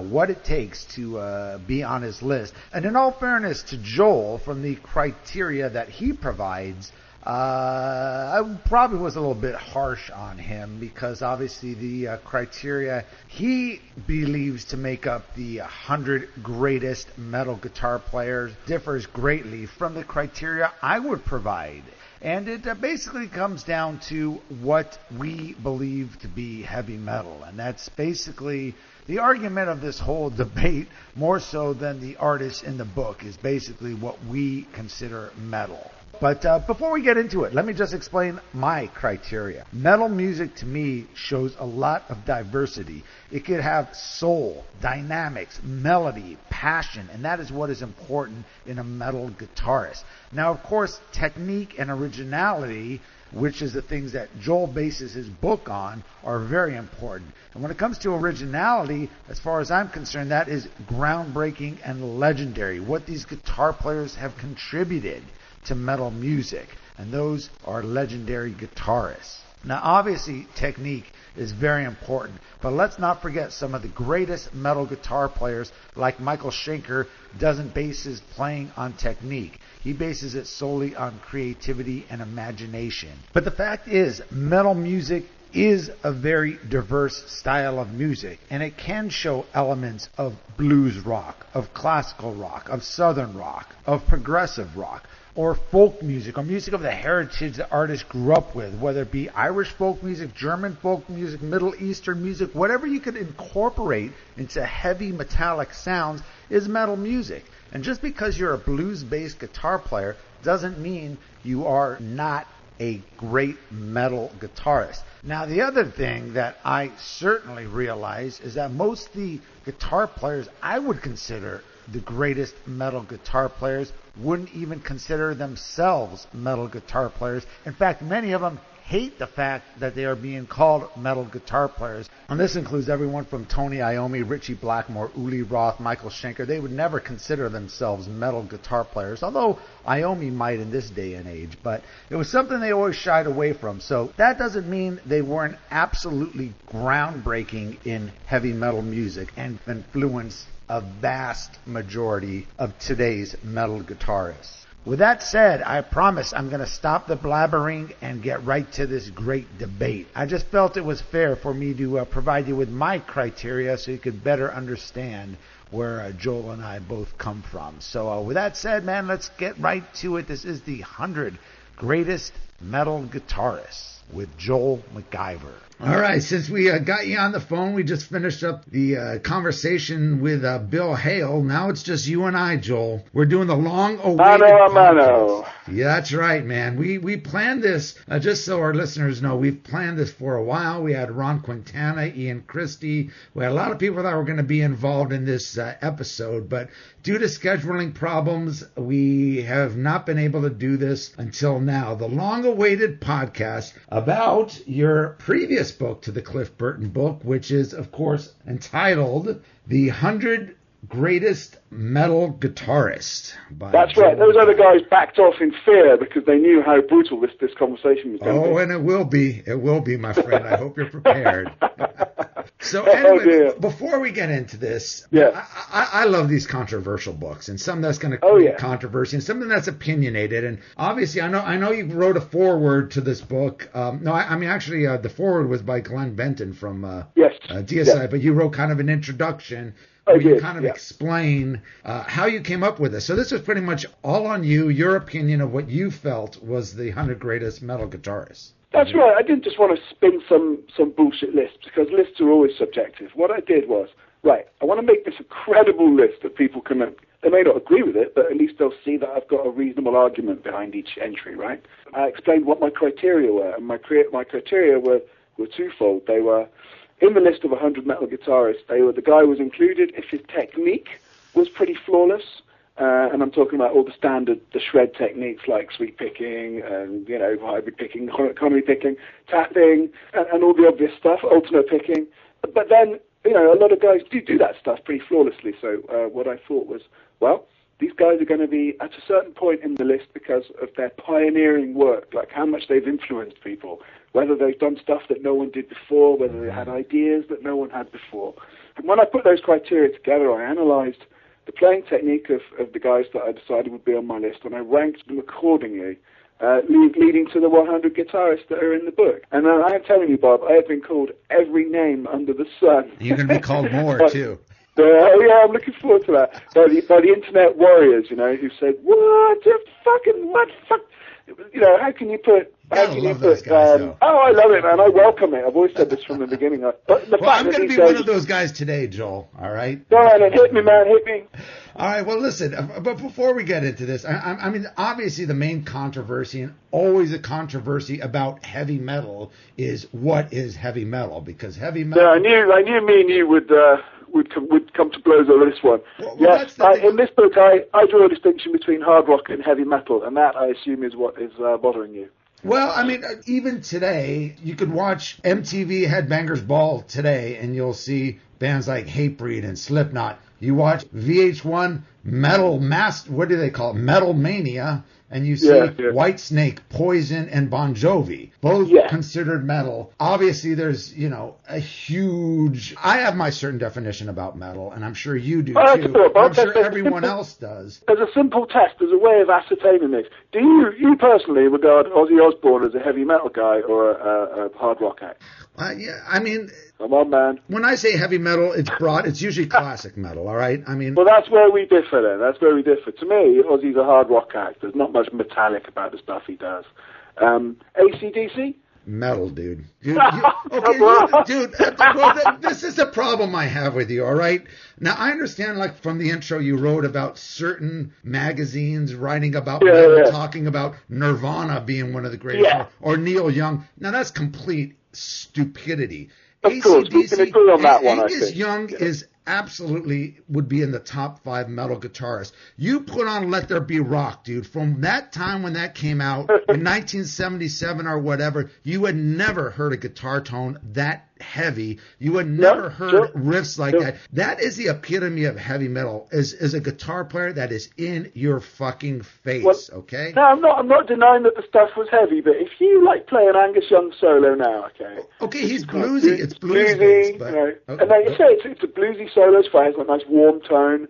what it takes to be on his list. And in all fairness to Joel, from the criteria that he provides, I probably was a little bit harsh on him, because obviously the criteria he believes to make up the 100 greatest metal guitar players differs greatly from the criteria I would provide. And it basically comes down to what we believe to be heavy metal. And that's basically the argument of this whole debate, more so than the artist in the book, is basically what we consider metal. But before we get into it, let me just explain my criteria. Metal music, to me, shows a lot of diversity. It could have soul, dynamics, melody, passion, and that is what is important in a metal guitarist. Now, of course, technique and originality, which is the things that Joel bases his book on, are very important. And when it comes to originality, as far as I'm concerned, that is groundbreaking and legendary. What these guitar players have contributed to metal music, and those are legendary guitarists. Now, obviously, technique is very important, but let's not forget some of the greatest metal guitar players, like Michael Schenker, doesn't base his playing on technique. He bases it solely on creativity and imagination. But the fact is, metal music is a very diverse style of music, and it can show elements of blues rock, of classical rock, of southern rock, of progressive rock, or folk music, or music of the heritage the artist grew up with, whether it be Irish folk music, German folk music, Middle Eastern music, whatever you could incorporate into heavy metallic sounds is metal music. And just because you're a blues-based guitar player doesn't mean you are not a great metal guitarist. Now, the other thing that I certainly realize is that most of the guitar players I would consider the greatest metal guitar players wouldn't even consider themselves metal guitar players. In fact, many of them hate the fact that they are being called metal guitar players. And this includes everyone from Tony Iommi, Ritchie Blackmore, Uli Roth, Michael Schenker. They would never consider themselves metal guitar players, although Iommi might in this day and age. But it was something they always shied away from. So that doesn't mean they weren't absolutely groundbreaking in heavy metal music and influenced a vast majority of today's metal guitarists. With that said, I promise I'm going to stop the blabbering and get right to this great debate. I just felt it was fair for me to provide you with my criteria so you could better understand where Joel and I both come from. So with that said, man, let's get right to it. This is the 100 Greatest Metal Guitarists with Joel McIver. All right, since we got you on the phone, we just finished up the conversation with Bill Hale. Now it's just you and I, Joel. We're doing the long-awaited podcast. Yeah, that's right, man. We planned this, just so our listeners know, we've planned this for a while. We had Ron Quintana, Ian Christie. We had a lot of people that were going to be involved in this episode, but due to scheduling problems, we have not been able to do this until now. The long-awaited podcast about your previous book to the Cliff Burton book, which is, of course, entitled The 100 Greatest Metal Guitarists. That's right. Those other guys backed off in fear because they knew how brutal this conversation was going to be. Oh, and it will be. It will be, my friend. I hope you're prepared. So anyway, before we get into this, I love these controversial books, and some that's going to create controversy, and something that's opinionated. And obviously, I know you wrote a foreword to this book. The foreword was by Glenn Benton from DSI, but you wrote kind of an introduction. You kind of explain how you came up with this. So this was pretty much all on you, your opinion of what you felt was the 100 greatest metal guitarists. That's right. I didn't just want to spin some bullshit lists, because lists are always subjective. What I did was, I want to make this a credible list that people can, they may not agree with it, but at least they'll see that I've got a reasonable argument behind each entry, right? I explained what my criteria were, and my criteria were twofold. They were, in the list of 100 metal guitarists, the guy was included if his technique was pretty flawless. And I'm talking about all the shred techniques like sweep picking and, hybrid picking, economy picking, tapping, and all the obvious stuff, alternate picking. But then, a lot of guys do that stuff pretty flawlessly. So what I thought was, these guys are going to be at a certain point in the list because of their pioneering work, like how much they've influenced people, whether they've done stuff that no one did before, whether they had ideas that no one had before. And when I put those criteria together, I analyzed the playing technique of the guys that I decided would be on my list, and I ranked them accordingly, leading to the 100 guitarists that are in the book. And I am telling you, Bob, I have been called every name under the sun. You're going to be called more, too. I'm looking forward to that. By the internet warriors, who said, what fuck? How can you put... I love those guys, I love it, man. I welcome it. I've always said this from the beginning. I'm going to be one of those guys today, Joel. All right? Go on, hit me, man. Hit me. All right. Well, listen, but before we get into this, I mean, obviously the main controversy, and always a controversy about heavy metal, is what is heavy metal? Because heavy metal... Yeah, I knew me and you would come to blows over this one. Well, in this book, I draw a distinction between hard rock and heavy metal, and that, I assume, is what is bothering you. Well, I mean, even today, you could watch MTV Headbangers Ball today, and you'll see bands like Hatebreed and Slipknot. You watch VH1 Metal what do they call it? Metal Mania, and you see Whitesnake, Poison, and Bon Jovi, both considered metal. Obviously, there's, a huge... I have my certain definition about metal, and I'm sure you do, too. I'm sure everyone else does. There's a simple test. There's a way of ascertaining this. Do you personally regard Ozzy Osbourne as a heavy metal guy or a hard rock act? Come on, man. When I say heavy metal, it's broad. It's usually classic metal, all right? Well, that's where we differ then. That's where we differ. To me, Ozzy's a hard rock act. There's not much metallic about the stuff he does. AC/DC? Metal, dude. This is the problem I have with you, all right? Now, I understand, like, from the intro you wrote about certain magazines writing about metal, talking about Nirvana being one of the greatest, or Neil Young. Now, that's complete stupidity. Of course, we can agree on that one, I think. Angus Young is absolutely would be in the top 5 metal guitarists. You put on Let There Be Rock, dude. From that time when that came out, in 1977 or whatever, you had never heard a guitar tone that heavy. You had never heard riffs like that. That is the epitome of heavy metal, is a guitar player that is in your fucking face, okay? No, I'm not denying that the stuff was heavy, but if you like play an Angus Young solo now, okay, he's bluesy. It's bluesy, and like you say, it's a bluesy solo. It has a nice warm tone.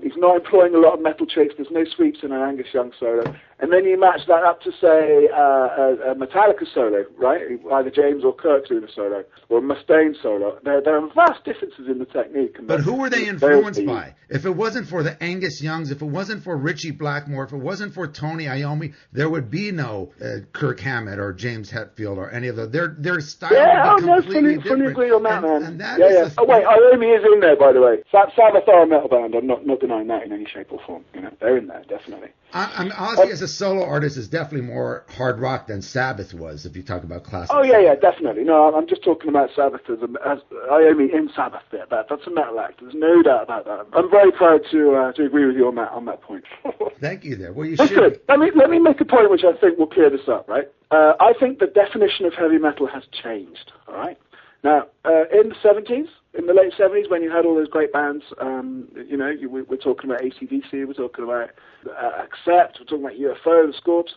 He's not employing a lot of metal chicks. There's no sweeps in an Angus Young solo. And then you match that up to, say, a Metallica solo, right? Either James or Kirk doing a solo, or a Mustaine solo. There are vast differences in the technique. But who were they influenced by? If it wasn't for the Angus Youngs, if it wasn't for Richie Blackmore, if it wasn't for Tony Iommi, there would be no Kirk Hammett or James Hetfield or any of them. Their style would be completely different. Fully agree on that, man. And that is Oh, wait, Iommi is in there, by the way. Sabbath are a metal band. I'm not denying that in any shape or form. You know, they're in there, definitely. I'm Ozzy as a solo artist is definitely more hard rock than Sabbath was, if you talk about classic. Oh, yeah, definitely. No, I'm just talking about Sabbath as Iommi in Sabbath there. That's a metal act. There's no doubt about that. I'm very proud to agree with you on that point. Thank you there. Well, you Listen, should. Let me make a point which I think will clear this up, right? I think the definition of heavy metal has changed, all right? Now, in the 70s, in the late 70s, when you had all those great bands, we're talking about AC/DC, we're talking about Accept, we're talking about UFO, the Scorps,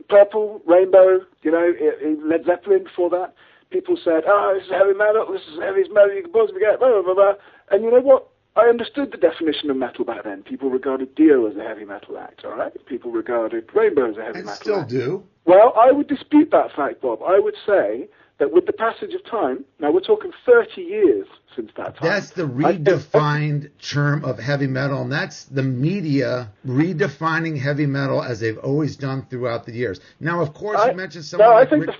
Purple, Rainbow, Led Zeppelin before that. People said, oh, this is heavy metal, this is the heaviest metal you can possibly get, blah, blah, blah, blah. And you know what? I understood the definition of metal back then. People regarded Dio as a heavy metal act, all right? People regarded Rainbow as a heavy metal act. And still do. Well, I would dispute that fact, Bob. I would say that with the passage of time, now we're talking 30 years since that time. That's the redefined term of heavy metal, and that's the media redefining heavy metal as they've always done throughout the years. Now, of course, you mentioned someone I like think the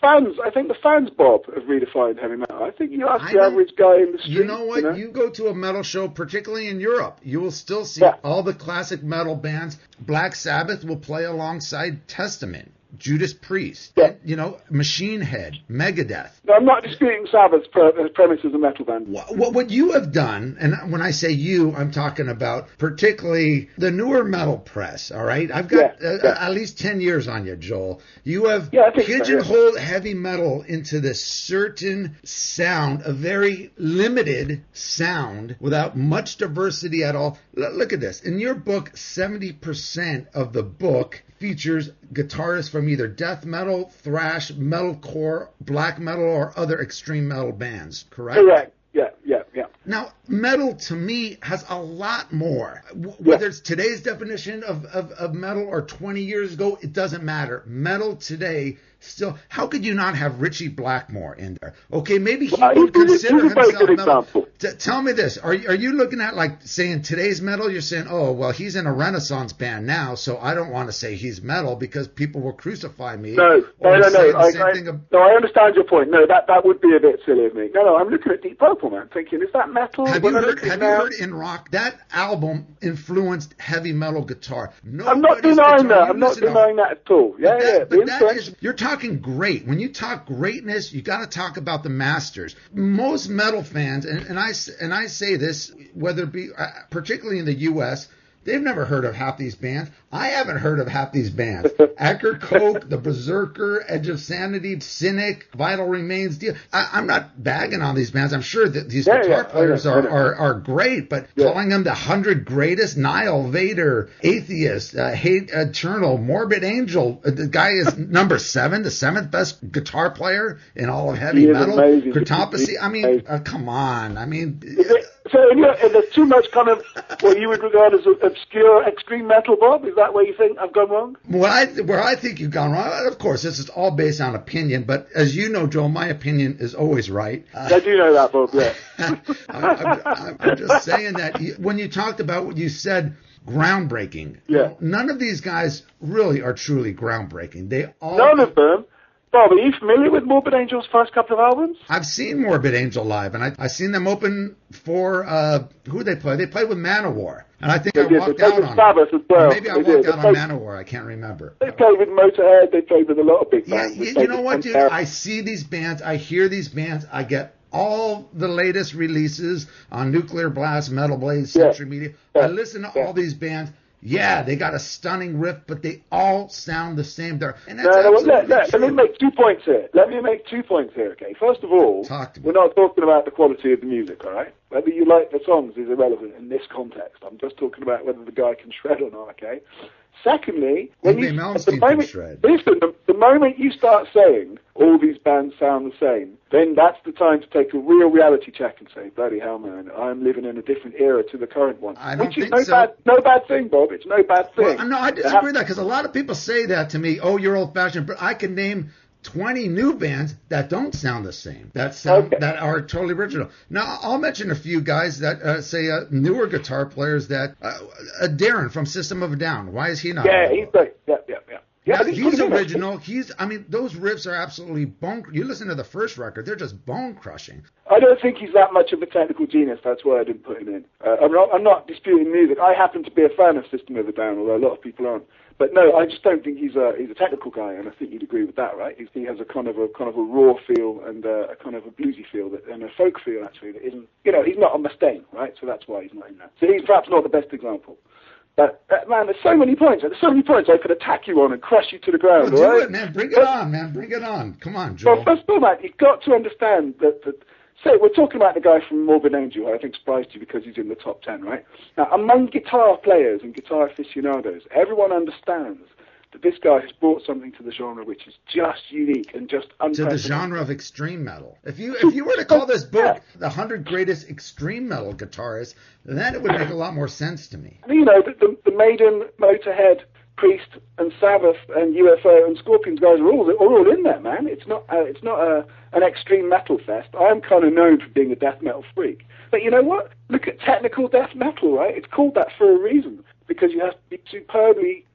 fans, Bob, have redefined heavy metal. I think you ask the average guy in the street. You know what? You go to a metal show, particularly in Europe, you will still see all the classic metal bands. Black Sabbath will play alongside Testament, Judas Priest, Machine Head, Megadeth. No, I'm not disputing Sabbath's premise as a metal band. What you have done, and when I say you, I'm talking about particularly the newer metal press, all right? I've got at least 10 years on you, Joel. You have pigeonholed heavy metal into this certain sound, a very limited sound without much diversity at all. Look at this. In your book, 70% of the book features guitarists from either death metal, thrash, metalcore, black metal, or other extreme metal bands, correct? Correct. Yeah. Now, metal to me has a lot more. Whether it's today's definition of metal or 20 years ago, it doesn't matter. Metal today still, how could you not have Richie Blackmore in there? Okay, maybe he would consider himself metal. Tell me this. Are you looking at, like, saying today's metal? You're saying, oh, well, he's in a Renaissance band now, so I don't want to say he's metal because people will crucify me. No. I understand your point. No, that would be a bit silly of me. No, I'm looking at Deep Purple, man, thinking, is that metal? Have you heard In Rock? That album influenced heavy metal guitar. I'm not denying that. I'm not denying that at all. You're talking great. When you talk greatness, you got to talk about the masters. Most metal fans, and I say this, whether it be particularly in the U.S., they've never heard of half these bands. I haven't heard of half these bands. Acker Coke, The Berserker, Edge of Sanity, Cynic, Vital Remains. I'm not bagging on these bands. I'm sure that these guitar players are great, but calling them the 100 greatest, Nile, Vader, Atheist, Hate Eternal, Morbid Angel, the guy is number 7, the 7th best guitar player in all of heavy metal. Cryptopsy. I mean, come on. I mean... So there's too much kind of what you would regard as obscure extreme metal, Bob? Is that where you think I've gone wrong? Where I think you've gone wrong, of course, this is all based on opinion, but as you know, Joel, my opinion is always right. I do know that, Bob, yeah. I'm just saying that when you talked about what you said, groundbreaking. Yeah. None of these guys really are truly groundbreaking. None of them. Bob, are you familiar with Morbid Angel's first couple of albums? I've seen Morbid Angel live, and I've seen them open for, who they play? They played with Manowar. And I think I walked out on Sabbath as well. Maybe I walked out on Manowar. I can't remember. They played with Motorhead. They played with a lot of big bands. You know what, dude? I see these bands. I hear these bands. I get all the latest releases on Nuclear Blast, Metal Blade, Century Media. I listen to all these bands. Yeah, they got a stunning riff, but they all sound the same. Let me make 2 points here. Okay? First of all, we're not talking about the quality of the music, all right? Whether you like the songs is irrelevant in this context. I'm just talking about whether the guy can shred or not, okay? Secondly, Listen, the moment you start saying all these bands sound the same, then that's the time to take a real reality check and say, bloody hell, man, I'm living in a different era to the current one. I don't Which is think so. no bad thing, Bob. It's no bad thing. Well, no, I disagree with that because a lot of people say that to me. Oh, you're old-fashioned, but I can name 20 new bands that don't sound the same, that are totally original. Now, I'll mention a few guys that say newer guitar players that Darren from System of a Down. Why is he not? Yeah, he's great. Yeah. Yeah, he's original. Those riffs are absolutely bone. You listen to the first record; they're just bone crushing. I don't think he's that much of a technical genius. That's why I didn't put him in. I'm not disputing music. I happen to be a fan of System of a Down, although a lot of people aren't. But no, I just don't think he's a technical guy, and I think you'd agree with that, right? He has a kind of a raw feel and a kind of a bluesy feel and a folk feel actually that isn't. He's not a Mustaine, right? So that's why he's not in that. So he's perhaps not the best example. But man, there's so many points. There's so many points I could attack you on and crush you to the ground. Well, right? Do it, man. Bring it on, man. Bring it on. Come on, Joel. Well, first of all, man, you've got to understand that. Say, we're talking about the guy from Morbid Angel, who I think surprised you because he's in the top 10, right? Now, among guitar players and guitar aficionados, everyone understands that this guy has brought something to the genre which is just unique and just unprecedented. To the genre of extreme metal. If you were to call this book The 100 Greatest Extreme Metal Guitarists, then it would make a lot more sense to me. The Maiden, Motorhead, Priest, and Sabbath, and UFO, and Scorpions guys are all in there, man. It's not an extreme metal fest. I'm kind of known for being a death metal freak. But you know what? Look at technical death metal, right? It's called that for a reason, because you have to be superbly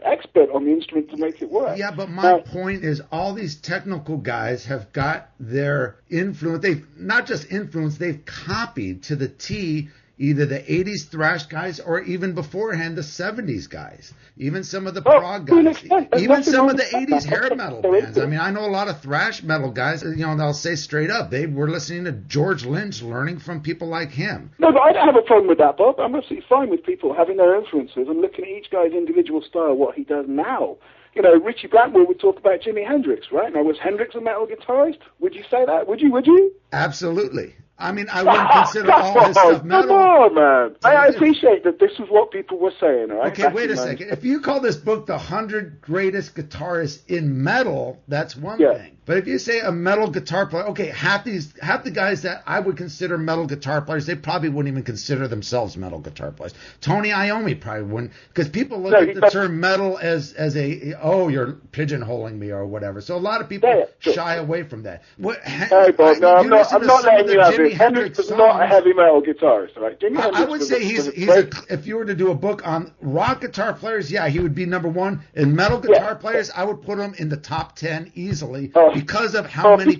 expert on the instrument to make it work. Yeah, but my point is all these technical guys have got their influence. They've not just influence, they've copied to the T either the 80s thrash guys or even beforehand the 70s guys. Even some of the prog guys. Even some of the 80s hair metal bands. I mean, I know a lot of thrash metal guys, they'll say straight up, they were listening to George Lynch, learning from people like him. No, but I don't have a problem with that, Bob. I'm absolutely fine with people having their influences and looking at each guy's individual style, what he does now. Richie Blackmore would talk about Jimi Hendrix, right? Now, was Hendrix a metal guitarist? Would you say that? Would you? Absolutely. I mean, I wouldn't consider all his stuff metal. Come on, man. I appreciate that this is what people were saying, all right? Okay, wait a second. If you call this book The 100 Greatest Guitarists in Metal, that's one thing. But if you say a metal guitar player, okay, half the guys that I would consider metal guitar players, they probably wouldn't even consider themselves metal guitar players. Tony Iommi probably wouldn't, because people look at the term metal as you're pigeonholing me or whatever. So a lot of people shy away from that. Hey, Bob, no, I'm not letting you have it. Hendrix is not a heavy metal guitarist, right? I would say if you were to do a book on rock guitar players, yeah, he would be number one. In metal guitar players, I would put him in the top 10 easily because of how many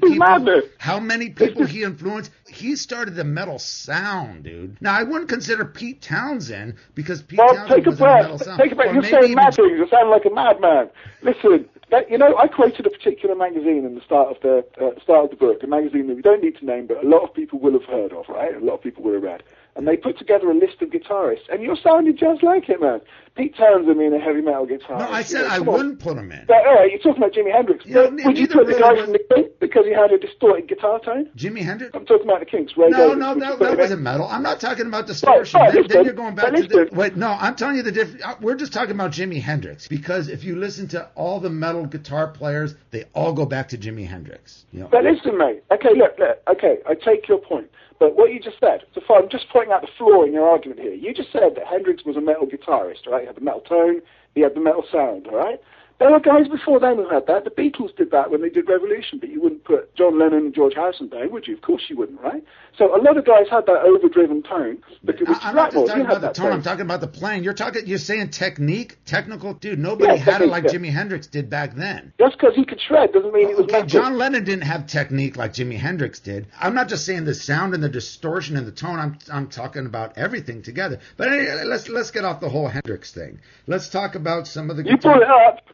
people he influenced. He started the metal sound, dude. Now, I wouldn't consider Pete Townsend because Pete Townsend was a metal sound. Take a breath. You're saying mad things. You sound like a madman. Listen. I quoted a particular magazine in the start of the book, a magazine that we don't need to name, but a lot of people will have heard of, right? A lot of people will have read. And they put together a list of guitarists, and you're sounding just like it, man. Pete Townsend being a heavy metal guitarist. No, I said I wouldn't put him in. But, all right, you're talking about Jimi Hendrix. Yeah, would you put the guy from the Kinks because he had a distorted guitar tone? Jimi Hendrix? I'm talking about the Kinks. That wasn't metal. I'm not talking about distortion. Then you're going back to the... Wait, no, I'm telling you the difference. We're just talking about Jimi Hendrix, because if you listen to all the metal guitar players, they all go back to Jimi Hendrix. But listen, mate. Okay, look. Okay, I take your point. But what you just said, so far, I'm just pointing out the flaw in your argument here. You just said that Hendrix was a metal guitarist, right? He had the metal tone, he had the metal sound, all right? There were guys before them who had that. The Beatles did that when they did Revolution, but you wouldn't put John Lennon and George Harrison down, would you? Of course you wouldn't, right? So a lot of guys had that overdriven tone. I'm not just talking about the tone, I'm talking about the playing. You're saying technical? Dude, nobody had it like Jimi Hendrix did back then. Just because he could shred doesn't mean it was metal. John Lennon didn't have technique like Jimi Hendrix did. I'm not just saying the sound and the distortion and the tone. I'm talking about everything together. But anyway, let's get off the whole Hendrix thing. Let's talk about some of the You brought it up.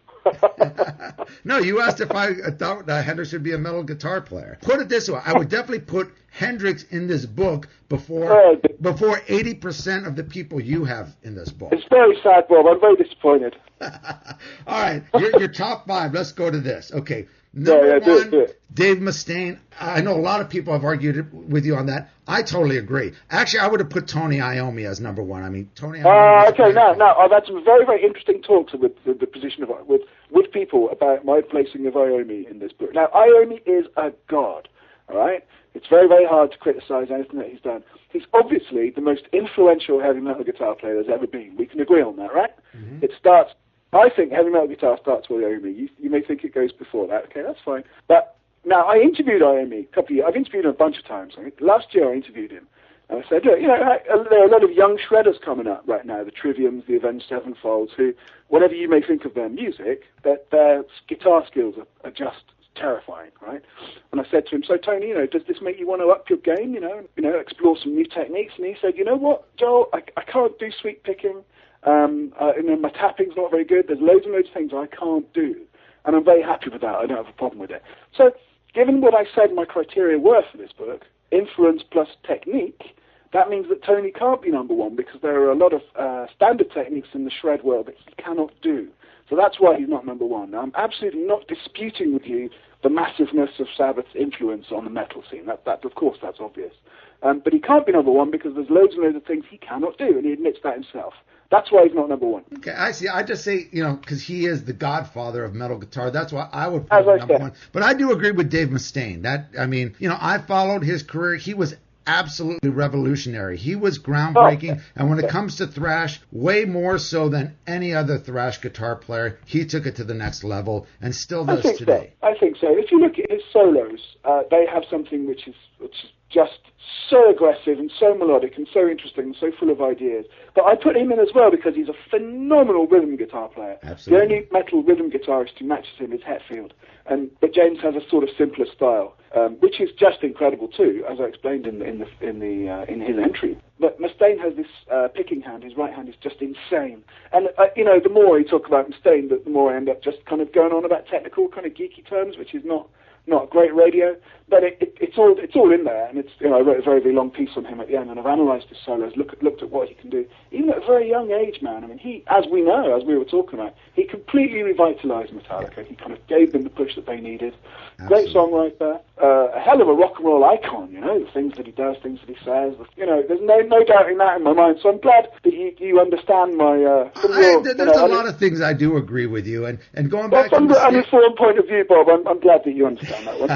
No, you asked if I thought Hendrix should be a metal guitar player. Put it this way, I would definitely put Hendrix in this book before 80% of the people you have in this book. It's very sad, Bob. I'm very disappointed. All right, your top 5. Let's go to this. Okay, number 1, do it. Dave Mustaine. I know a lot of people have argued with you on that. I totally agree. Actually, I would have put Tony Iommi as number 1. I mean, Tony Iommi. Okay, now I've had some very, very interesting talks with the position of with people about my placing of Iommi in this book. Now, Iommi is a god. All right. It's very, very hard to criticize anything that he's done. He's obviously the most influential heavy metal guitar player there's ever been. We can agree on that, right? Mm-hmm. I think heavy metal guitar starts with Iommi. You may think it goes before that. Okay, that's fine. But now, I interviewed Iommi a couple of years. I've interviewed him a bunch of times. I think last year I interviewed him. And I said, look, there are a lot of young shredders coming up right now, the Triviums, the Avenged Sevenfolds, who, whatever you may think of their music, their guitar skills are just terrifying, right? And I said to him, so Tony, does this make you want to up your game, explore some new techniques? And he said, you know what, Joel, I can't do sweep picking. My tapping's not very good. There's loads and loads of things I can't do. And I'm very happy with that. I don't have a problem with it. So given what I said my criteria were for this book, influence plus technique, that means that Tony can't be number 1 because there are a lot of standard techniques in the shred world that he cannot do. So that's why he's not number 1. Now, I'm absolutely not disputing with you the massiveness of Sabbath's influence on the metal scene. That of course, that's obvious. But he can't be number 1 because there's loads and loads of things he cannot do, and he admits that himself. That's why he's not number 1. Okay, I see. I just say, because he is the godfather of metal guitar. That's why I would put him number 1. But I do agree with Dave Mustaine. I followed his career. He was absolutely revolutionary. He was groundbreaking, and when it comes to thrash, way more so than any other thrash guitar player, he took it to the next level and still does today. So. I think so. If you look at his solos, they have something which is just so aggressive and so melodic and so interesting and so full of ideas. But I put him in as well because he's a phenomenal rhythm guitar player. Absolutely. The only metal rhythm guitarist who matches him is Hetfield. But James has a sort of simpler style, which is just incredible too, as I explained in his entry. But Mustaine has this picking hand. His right hand is just insane. And the more I talk about Mustaine, the more I end up just kind of going on about technical, kind of geeky terms, which is not great radio. But it's all in there. And I wrote a very, very long piece on him at the end, and I've analysed his solos, looked at what he can do, even at a very young age, man. I mean, he, as we know, as we were talking about, he completely revitalised Metallica. He kind of gave them the push that they needed. Absolutely. Great songwriter, a hell of a rock and roll icon. The things that he does, things that he says. There's no doubting that in my mind. So I'm glad that you understand my. There's a lot of things I do agree with you, and going back from an uninformed point of view, Bob, I'm glad that you understand that one.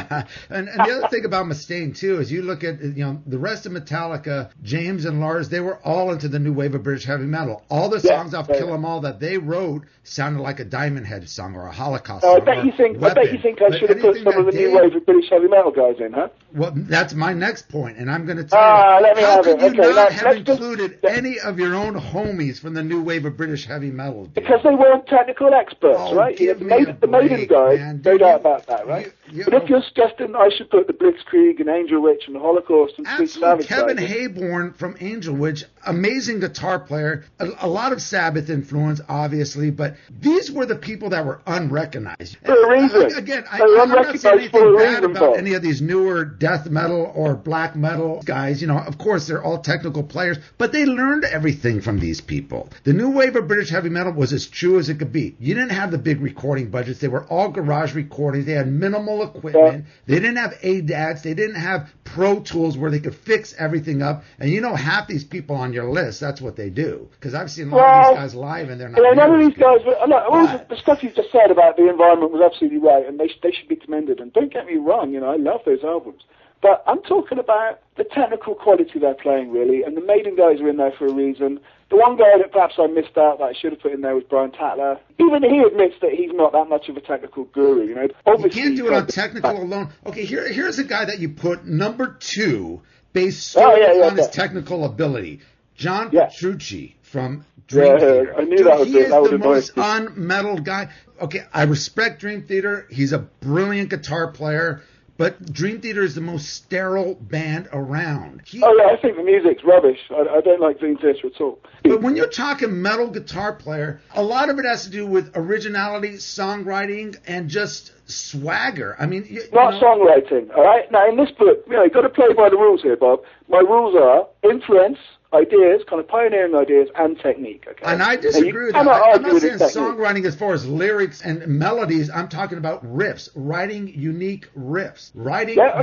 and the other thing about Mustaine too is you look at the rest of Metallica, James and Lars, they were all into the new wave of British heavy metal. All the songs off Kill 'Em All that they wrote sounded like a Diamond Head song or a Holocaust song. I bet you think I should have put some of the new wave of British heavy metal guys in, huh? Well, that's my next point, and I'm going to tell you. How could you not have included any of your own homies from the new wave of British heavy metal? Dude? Because they weren't technical experts, right? The Maiden guys, no doubt about that, right? But if you're suggesting I should put the Blitzkrieg and Angel Witch and the Holocaust and Sweet Savage Kevin guys, Hayborn from Angel Witch, amazing guitar player, a lot of Sabbath influence, obviously, but these were the people that were unrecognized. For a reason. Again, I'm not saying anything bad about any of these newer death metal or black metal guys. Of course, they're all technical players, but they learned everything from these people. The new wave of British heavy metal was as true as it could be. You didn't have the big recording budgets. They were all garage recordings. They had minimal equipment. They didn't have ADATs. They didn't have Pro Tools where they could fix everything up. And half these people on your list, that's what they do. Because I've seen a lot of these guys live and they're not. None of these guys. The stuff you just said about the environment was absolutely right, and they should be commended. And don't get me wrong, I love those albums. But I'm talking about the technical quality they're playing, really, and the Maiden guys are in there for a reason. The one guy that perhaps I missed out that I should have put in there was Brian Tatler. Even he admits that he's not that much of a technical guru, Obviously, you can't do it on technical alone. Okay, here's a guy that you put number 2 based solely on his technical ability. John Petrucci from Dream Theater. I knew that was he is the most un-metal guy. Okay, I respect Dream Theater. He's a brilliant guitar player. but Dream Theater is the most sterile band around. I think the music's rubbish. I don't like Dream Theater at all. But when you're talking metal guitar player, a lot of it has to do with originality, songwriting, and just swagger. I mean, songwriting, all right? Now, in this book, you've got to play by the rules here, Bob. My rules are influence, ideas, kind of pioneering ideas, and technique. Okay? And I disagree with that. I'm not saying songwriting as far as lyrics and melodies. I'm talking about riffs, writing unique riffs,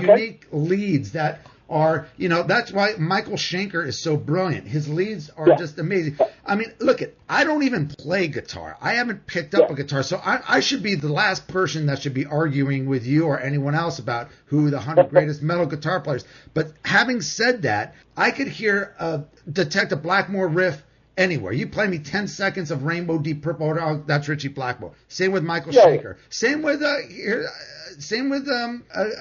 unique leads that are, that's why Michael Schenker is so brilliant. His leads are just amazing. I mean, look, I don't even play guitar. I haven't picked up a guitar, so I should be the last person that should be arguing with you or anyone else about who the 100 greatest metal guitar players. But having said that, I could detect a Blackmore riff anywhere. You play me 10 seconds of Rainbow Deep Purple, that's Ritchie Blackmore. Same with Michael Schenker. Same with a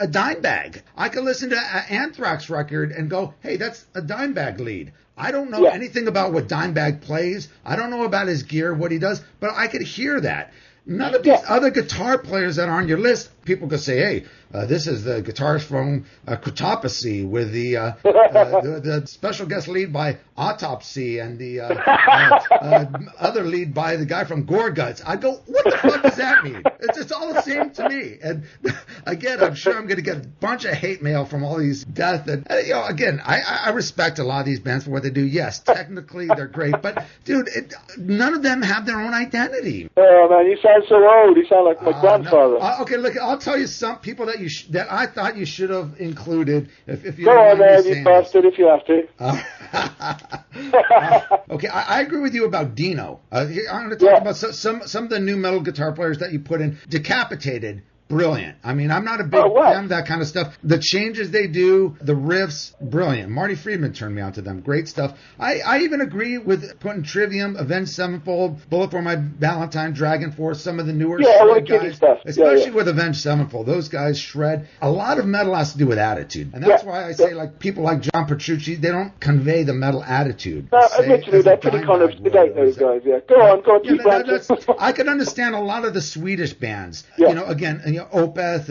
Dimebag. I could listen to an Anthrax record and go, hey, that's a Dimebag lead. I don't know anything about what Dimebag plays. I don't know about his gear, what he does, but I could hear that. None of these other guitar players that are on your list, people could say, hey, this is the guitarist from Cryptopsy with the special guest lead by Autopsy and the other lead by the guy from Gorguts. I go, what the fuck does that mean? It's all the same to me. And again, I'm sure I'm going to get a bunch of hate mail from all these death. And again, I respect a lot of these bands for what they do. Yes, technically they're great, but dude, none of them have their own identity. Oh man, you sound so old. You sound like my grandfather. Okay, look, I'll tell you some people that that I thought you should have included. If you go on, man, you bastard, if you have to. Okay, I agree with you about Dino. I'm going to talk about some of the new metal guitar players that you put in. Decapitated. Brilliant. I mean, I'm not a big fan of that kind of stuff. The changes they do, the riffs, brilliant. Marty Friedman turned me on to them. Great stuff. I even agree with putting Trivium, Avenged Sevenfold, Bullet for My Valentine, Dragon Force, some of the newer guys. Stuff. Especially with Avenged Sevenfold. Those guys shred. A lot of metal has to do with attitude. And that's why I say, like, people like John Petrucci, they don't convey the metal attitude. Admittedly, they're pretty kind of sedate, those guys, Go on, keep branching. I could understand a lot of the Swedish bands. Again, Opeth,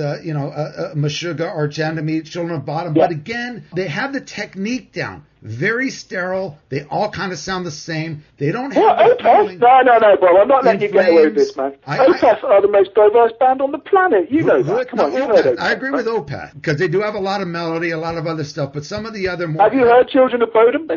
Meshuggah, Arch Enemy, Children of Bodom. But again, they have the technique down. Very sterile. They all kind of sound the same. They don't have... Opeth? No, Bob. I'm not letting you get away with this, man. Opeth are the most diverse band on the planet. You know that. Come on, you know that. I agree with Opeth, because they do have a lot of melody, a lot of other stuff, but some of the other more... Have you heard Children of Bodom?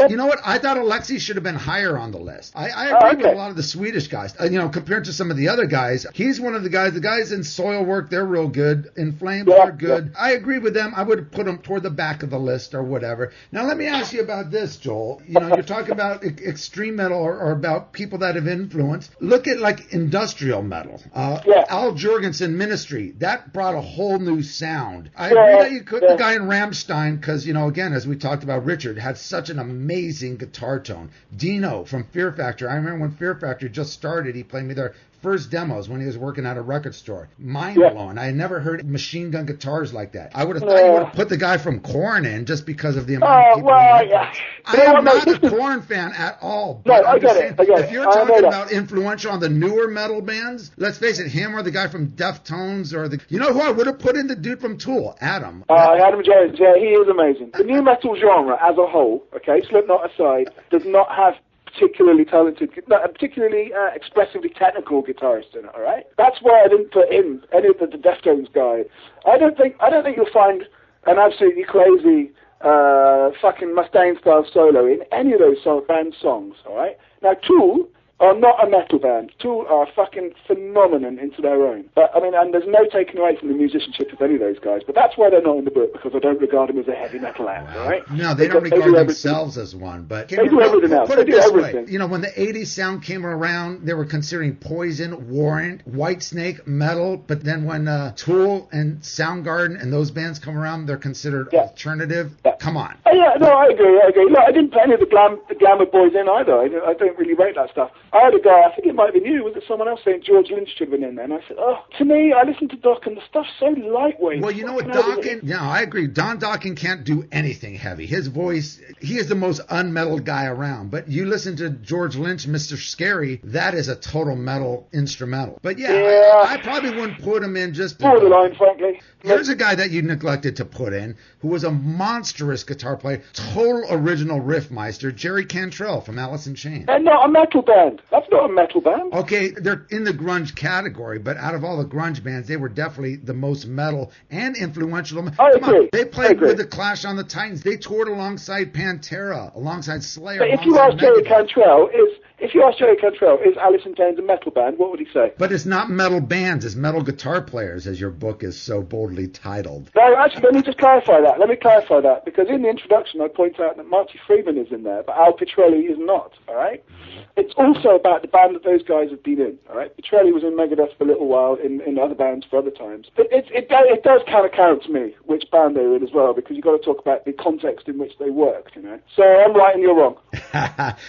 You know what? I thought Alexi should have been higher on the list. I agree with a lot of the Swedish guys. Compared to some of the other guys, he's one of the guys in Soilwork, they're real good. In Flames, they're good. I agree with them. I would put them toward the back of the list or whatever. Now, let me ask you about this, Joel. You're talking about extreme metal or about people that have influence. Look at like industrial metal. Al Jurgensen Ministry, that brought a whole new sound. I agree that you put the guy in Rammstein because, again, as we talked about, Richard had such an amazing guitar tone. Dino from Fear Factory. I remember when Fear Factory just started, he played me their first demos when he was working at a record store. Mind blowing. I had never heard machine gun guitars like that. I would have thought you would have put the guy from Korn in just because of the amount of people. I am not a Korn fan at all. No, I get it. If you're talking about influential on the newer metal bands, let's face it, him or the guy from Deftones or who I would have put in? The dude from Tool, Adam. Adam Jones, he is amazing. The new metal genre as a whole, Slipknot aside, does not have particularly talented, particularly expressively technical guitarists in it. All right, that's why I didn't put in any of the Deftones guys. I don't think you'll find an absolutely crazy fucking Mustaine style solo in any of those band songs. All right, now Tool are not a metal band. Tool are a fucking phenomenon into their own. But, and there's no taking away from the musicianship of any of those guys. But that's why they're not in the book, because I don't regard them as a heavy metal act, all right? No, they don't regard themselves as one. But they do everything else. Put it this way. When the 80s sound came around, they were considering Poison, Warrant, Whitesnake, metal. But then when Tool and Soundgarden and those bands come around, they're considered alternative. Come on. I agree. Look, I didn't put any of the Glamour boys in either. I don't really rate that stuff. I had a guy, I think it might have been you, was it someone else saying George Lynch should have been in there? And I said, to me, I listened to Dokken, and the stuff's so lightweight. Well, you know what, Dokken, yeah, I agree. Don Dokken can't do anything heavy. His voice, he is the most unmetal guy around. But you listen to George Lynch, Mr. Scary, that is a total metal instrumental. But yeah. I probably wouldn't put him in just... Borderline, frankly. Here's a guy that you neglected to put in, who was a monstrous guitar player, total original riffmeister, Jerry Cantrell from Alice in Chains. And not a metal band. That's not a metal band. Okay, they're in the grunge category, but out of all the grunge bands, they were definitely the most metal and influential. I agree. They played with the Clash on the Titans. They toured alongside Pantera, alongside Slayer. But if you ask Jerry Cantrell, is Alice in Chains a metal band, what would he say? But it's not metal bands, it's metal guitar players, as your book is so boldly titled. No, actually, let me just clarify that. Because in the introduction, I point out that Marty Friedman is in there, but Al Pitrelli is not, all right? It's also about the band that those guys have been in, all right? Pitrelli was in Megadeth for a little while, in other bands for other times. But it does kind of count to me which band they were in as well, because you've got to talk about the context in which they worked, you know? So I'm right and you're wrong.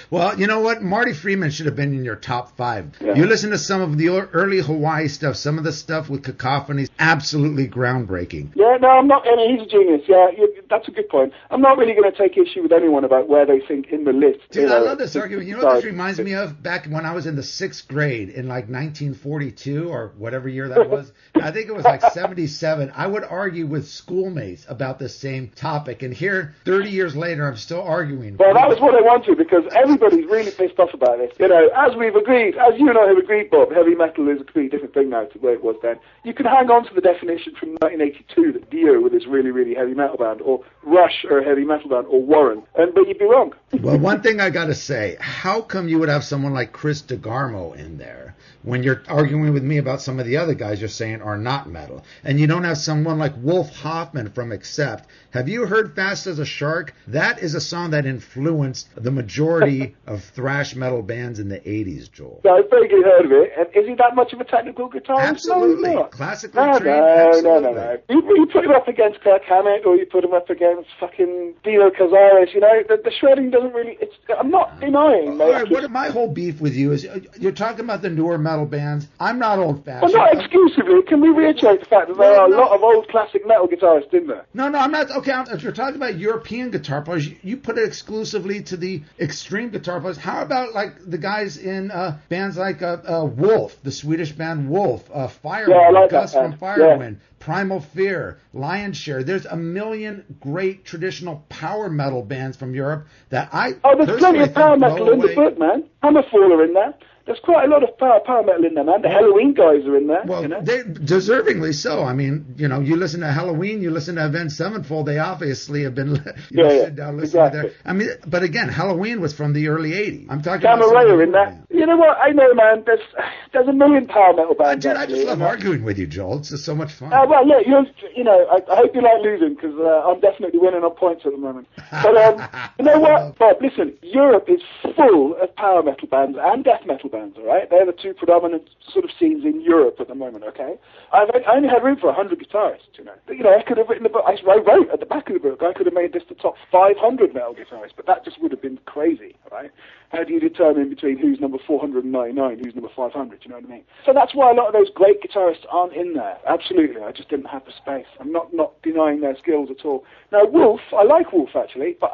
Well, you know what? Marty Friedman should have been in your top 5. Yeah. You listen to some of the early Hawaii stuff, some of the stuff with Cacophonies, absolutely groundbreaking. Yeah, no, I'm not. I mean, he's a genius. Yeah, that's a good point. I'm not really going to take issue with anyone about where they think in the list. Dude, I love this argument. You know what this reminds me of? Back when I was in the 6th grade in like 1942 or whatever year that was. I think it was like 77. I would argue with schoolmates about the same topic. And here, 30 years later, I'm still arguing. Well, that was what I wanted, because everybody's really pissed off about it. You know, as we've agreed, as you and I have agreed, Bob, heavy metal is a completely different thing now to where it was then. You can hang on to the definition from 1982 that Dio were this really, really heavy metal band, or Rush are a heavy metal band, or Warren, but you'd be wrong. Well, one thing I got to say, how come you would have someone like Chris DeGarmo in there when you're arguing with me about some of the other guys you're saying are not metal? And you don't have someone like Wolf Hoffman from Accept. Have you heard Fast as a Shark? That is a song that influenced the majority of thrash metal bands in the 80s, Joel. No, I've vaguely heard of it. And is he that much of a technical guitarist? Absolutely. No, Classically trained? Absolutely. No. You put him up against Kirk Hammett, or you put him up against fucking Dino Cazares, you know, the shredding doesn't really... I'm not denying, mate. All right, what my whole beef with you is, you're talking about the newer metal bands. I'm not old-fashioned. Well, not exclusively. Can we reiterate the fact that there are a lot of old classic metal guitarists in there? No, I'm not. Okay, if you're talking about European guitar players, you put it exclusively to the extreme guitar players. How about like the guys in bands like Wolf, the Swedish band Wolf, Firewind, I like Gus that from Firewind, Primal Fear, Lion's Share. There's a million great traditional power metal bands from Europe that there's plenty of power metal in the book, man. Hammerfall are in there. There's quite a lot of power metal in there, man. The Halloween guys are in there. Well, you know? they deservingly so. I mean, you know, you listen to Halloween, you listen to Avenged Sevenfold, they obviously have been sitting down listening to there. I mean, but again, Halloween was from the early 80s. I'm talking about Gamma in that. You know what? I know, man. There's a million power metal bands. Dude, I just love arguing with you, Joel. It's just so much fun. Well, look, you know, I hope you like losing, because I'm definitely winning on points at the moment. But you know what, Bob? Listen, Europe is full of power metal bands and death metal bands. All right, they're the two predominant sort of scenes in Europe at the moment. Okay, I only had room for 100 guitarists. You know, I could have written a book. I wrote at the back of the book. I could have made this the top 500 metal guitarists, but that just would have been crazy. All right. How do you determine between who's number 499, who's number 500? You know what I mean? So that's why a lot of those great guitarists aren't in there. Absolutely, I just didn't have the space. I'm not denying their skills at all. Now, Wolf, I like Wolf actually, but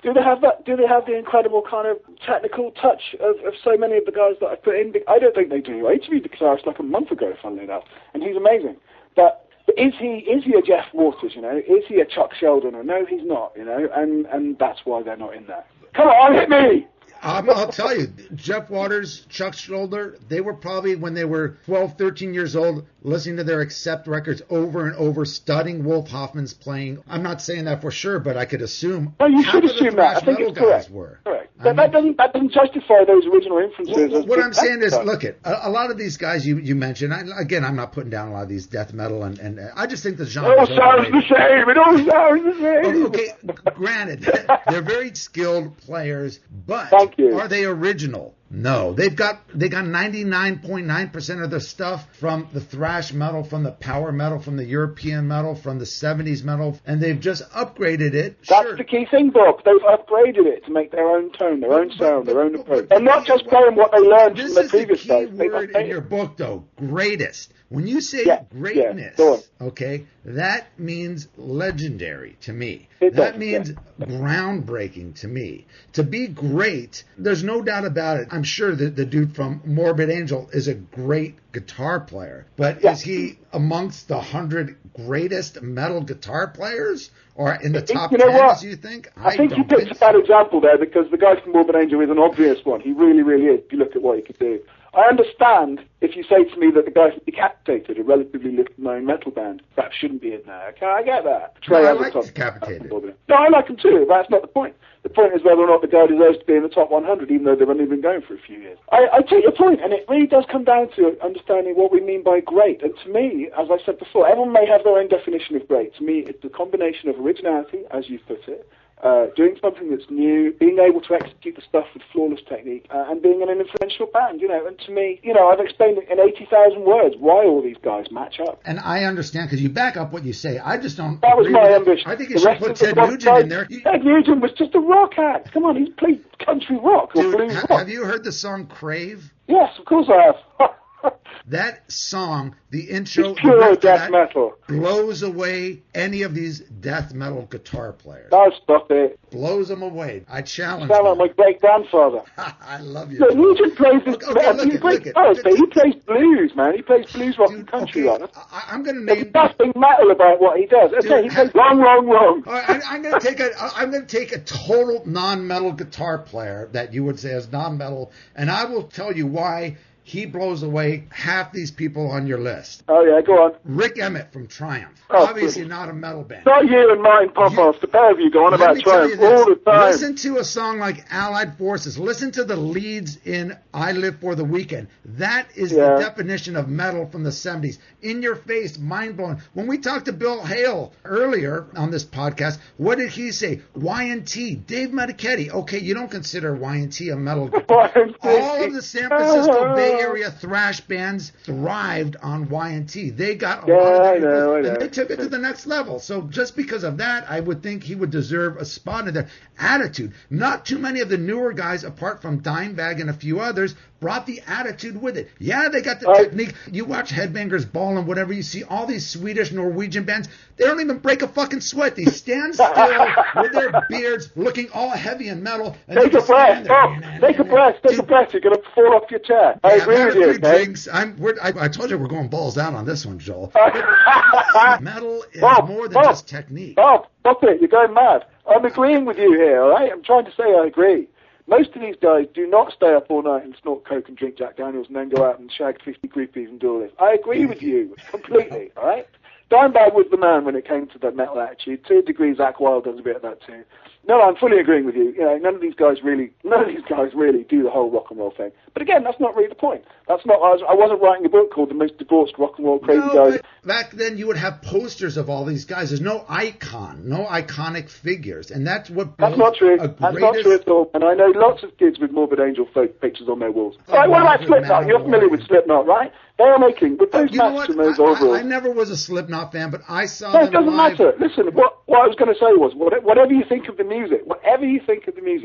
do they have that? Do they have the incredible kind of technical touch of so many of the guys that I put in? I don't think they do. I interviewed the guitarist like a month ago, funnily enough, and he's amazing. But is he a Jeff Waters? You know, is he a Chuck Sheldon? No, he's not. You know, and that's why they're not in there. Come on, hit me! I'll tell you, Jeff Waters, Chuck Schuldiner, they were probably, when they were 12, 13 years old, listening to their Accept records over and over, studying Wolf Hoffman's playing. I'm not saying that for sure, but I could assume you should assume that. I think it's correct. Correct. That doesn't justify those original influences. Well, what I'm saying is, look, a lot of these guys you mentioned, again, I'm not putting down a lot of these death metal, and I just think the genre... It all sounds the same. It all sounds the same. Okay, granted, they're very skilled players, but... Thank you. Are they original? No, they got 99.9% of their stuff from the thrash metal, from the power metal, from the European metal, from the 70s metal, and they've just upgraded it. That's the key thing, Bob. They've upgraded it to make their own tone, their own sound, their own approach. They're not just playing what they learned from the previous guys. This is the key word in your book, though, greatest. When you say greatness, okay, that means legendary to me. That means groundbreaking to me. To be great, there's no doubt about it. I'm sure that the dude from Morbid Angel is a great guitar player, but is he amongst the 100 greatest metal guitar players, or in the top 10, as you think? I think you picked a bad example there, because the guy from Morbid Angel is an obvious one. He really, really is, if you look at what he could do. I understand if you say to me that the guy from Decapitated, a relatively little-known metal band, that shouldn't be in there. Okay, I get that. No, I like Decapitated. No, I like them too. That's not the point. The point is whether or not the guy deserves to be in the top 100, even though they've only been going for a few years. I take your point, and it really does come down to understanding what we mean by great. And to me, as I said before, everyone may have their own definition of great. To me, it's the combination of originality, as you put it, doing something that's new, being able to execute the stuff with flawless technique, and being in an influential band, And to me, I've explained it in 80,000 words why all these guys match up. And I understand, because you back up what you say. I just don't. That was my ambition. I think you should put Ted Nugent in there. Ted Nugent was just a rock act. Come on, he's played country rock or blues rock. Have you heard the song Crave? Yes, of course I have. That song, the intro, it's pure death metal, blows away any of these death metal guitar players. No, stop it. Blows them away. I challenge you. Sound like my great-grandfather. I love you. So Nugent plays this. He plays blues, man. He plays blues rock and country rock. I'm going to name. There's nothing metal about what he does. Okay, he plays wrong. All right, I'm going to take a total non-metal guitar player that you would say is non-metal, and I will tell you why he blows away half these people on your list. Oh, yeah, go on. Rick Emmett from Triumph. Obviously not a metal band. Not you and mine, Popoff. The pair of you go on about Triumph all the time. Listen to a song like Allied Forces. Listen to the leads in I Live for the Weekend. That is the definition of metal from the 70s. In your face, mind-blowing. When we talked to Bill Hale earlier on this podcast, what did he say? Y&T, Dave Medichetti. Okay, you don't consider Y&T a metal group. All of the San Francisco Bay Area thrash bands thrived on Y&T. They got a lot of people, and they took it to the next level. So just because of that, I would think he would deserve a spot in there. Attitude. Not too many of the newer guys, apart from Dimebag and a few others, brought the attitude with it. Yeah, they got the technique. You watch Headbangers Ball and whatever, you see all these Swedish, Norwegian bands, they don't even break a fucking sweat. They stand still with their beards looking all heavy and metal. And take a breath. Take a breath. Take a breath. You're going to fall off your chair. I agree with you. Drinks. I told you we're going balls out on this one, Joel. Metal is more than just technique. Bob, stop it. You're going mad. I'm agreeing with you here, all right? I'm trying to say I agree. Most of these guys do not stay up all night and snort coke and drink Jack Daniels and then go out and shag 50 groupies and do all this. I agree with you completely, all right? Dimebag was the man when it came to the metal attitude. To a degree, Zakk Wylde does a bit of that too. No, I'm fully agreeing with you. None of these guys really do the whole rock and roll thing. But again, that's not really the point. That's not. I wasn't writing a book called The Most Divorced Rock and Roll Crazy Guys. Back then, you would have posters of all these guys. There's no icon, no iconic figures, and that's what. That's not true. That's not true at all. And I know lots of kids with Morbid Angel pictures on their walls. Right, what about Slipknot? You're familiar with Slipknot, right? They are making with those masks and those overalls. I never was a Slipknot fan, but I saw them live. It doesn't matter. Listen, what I was going to say was, whatever you think of the music,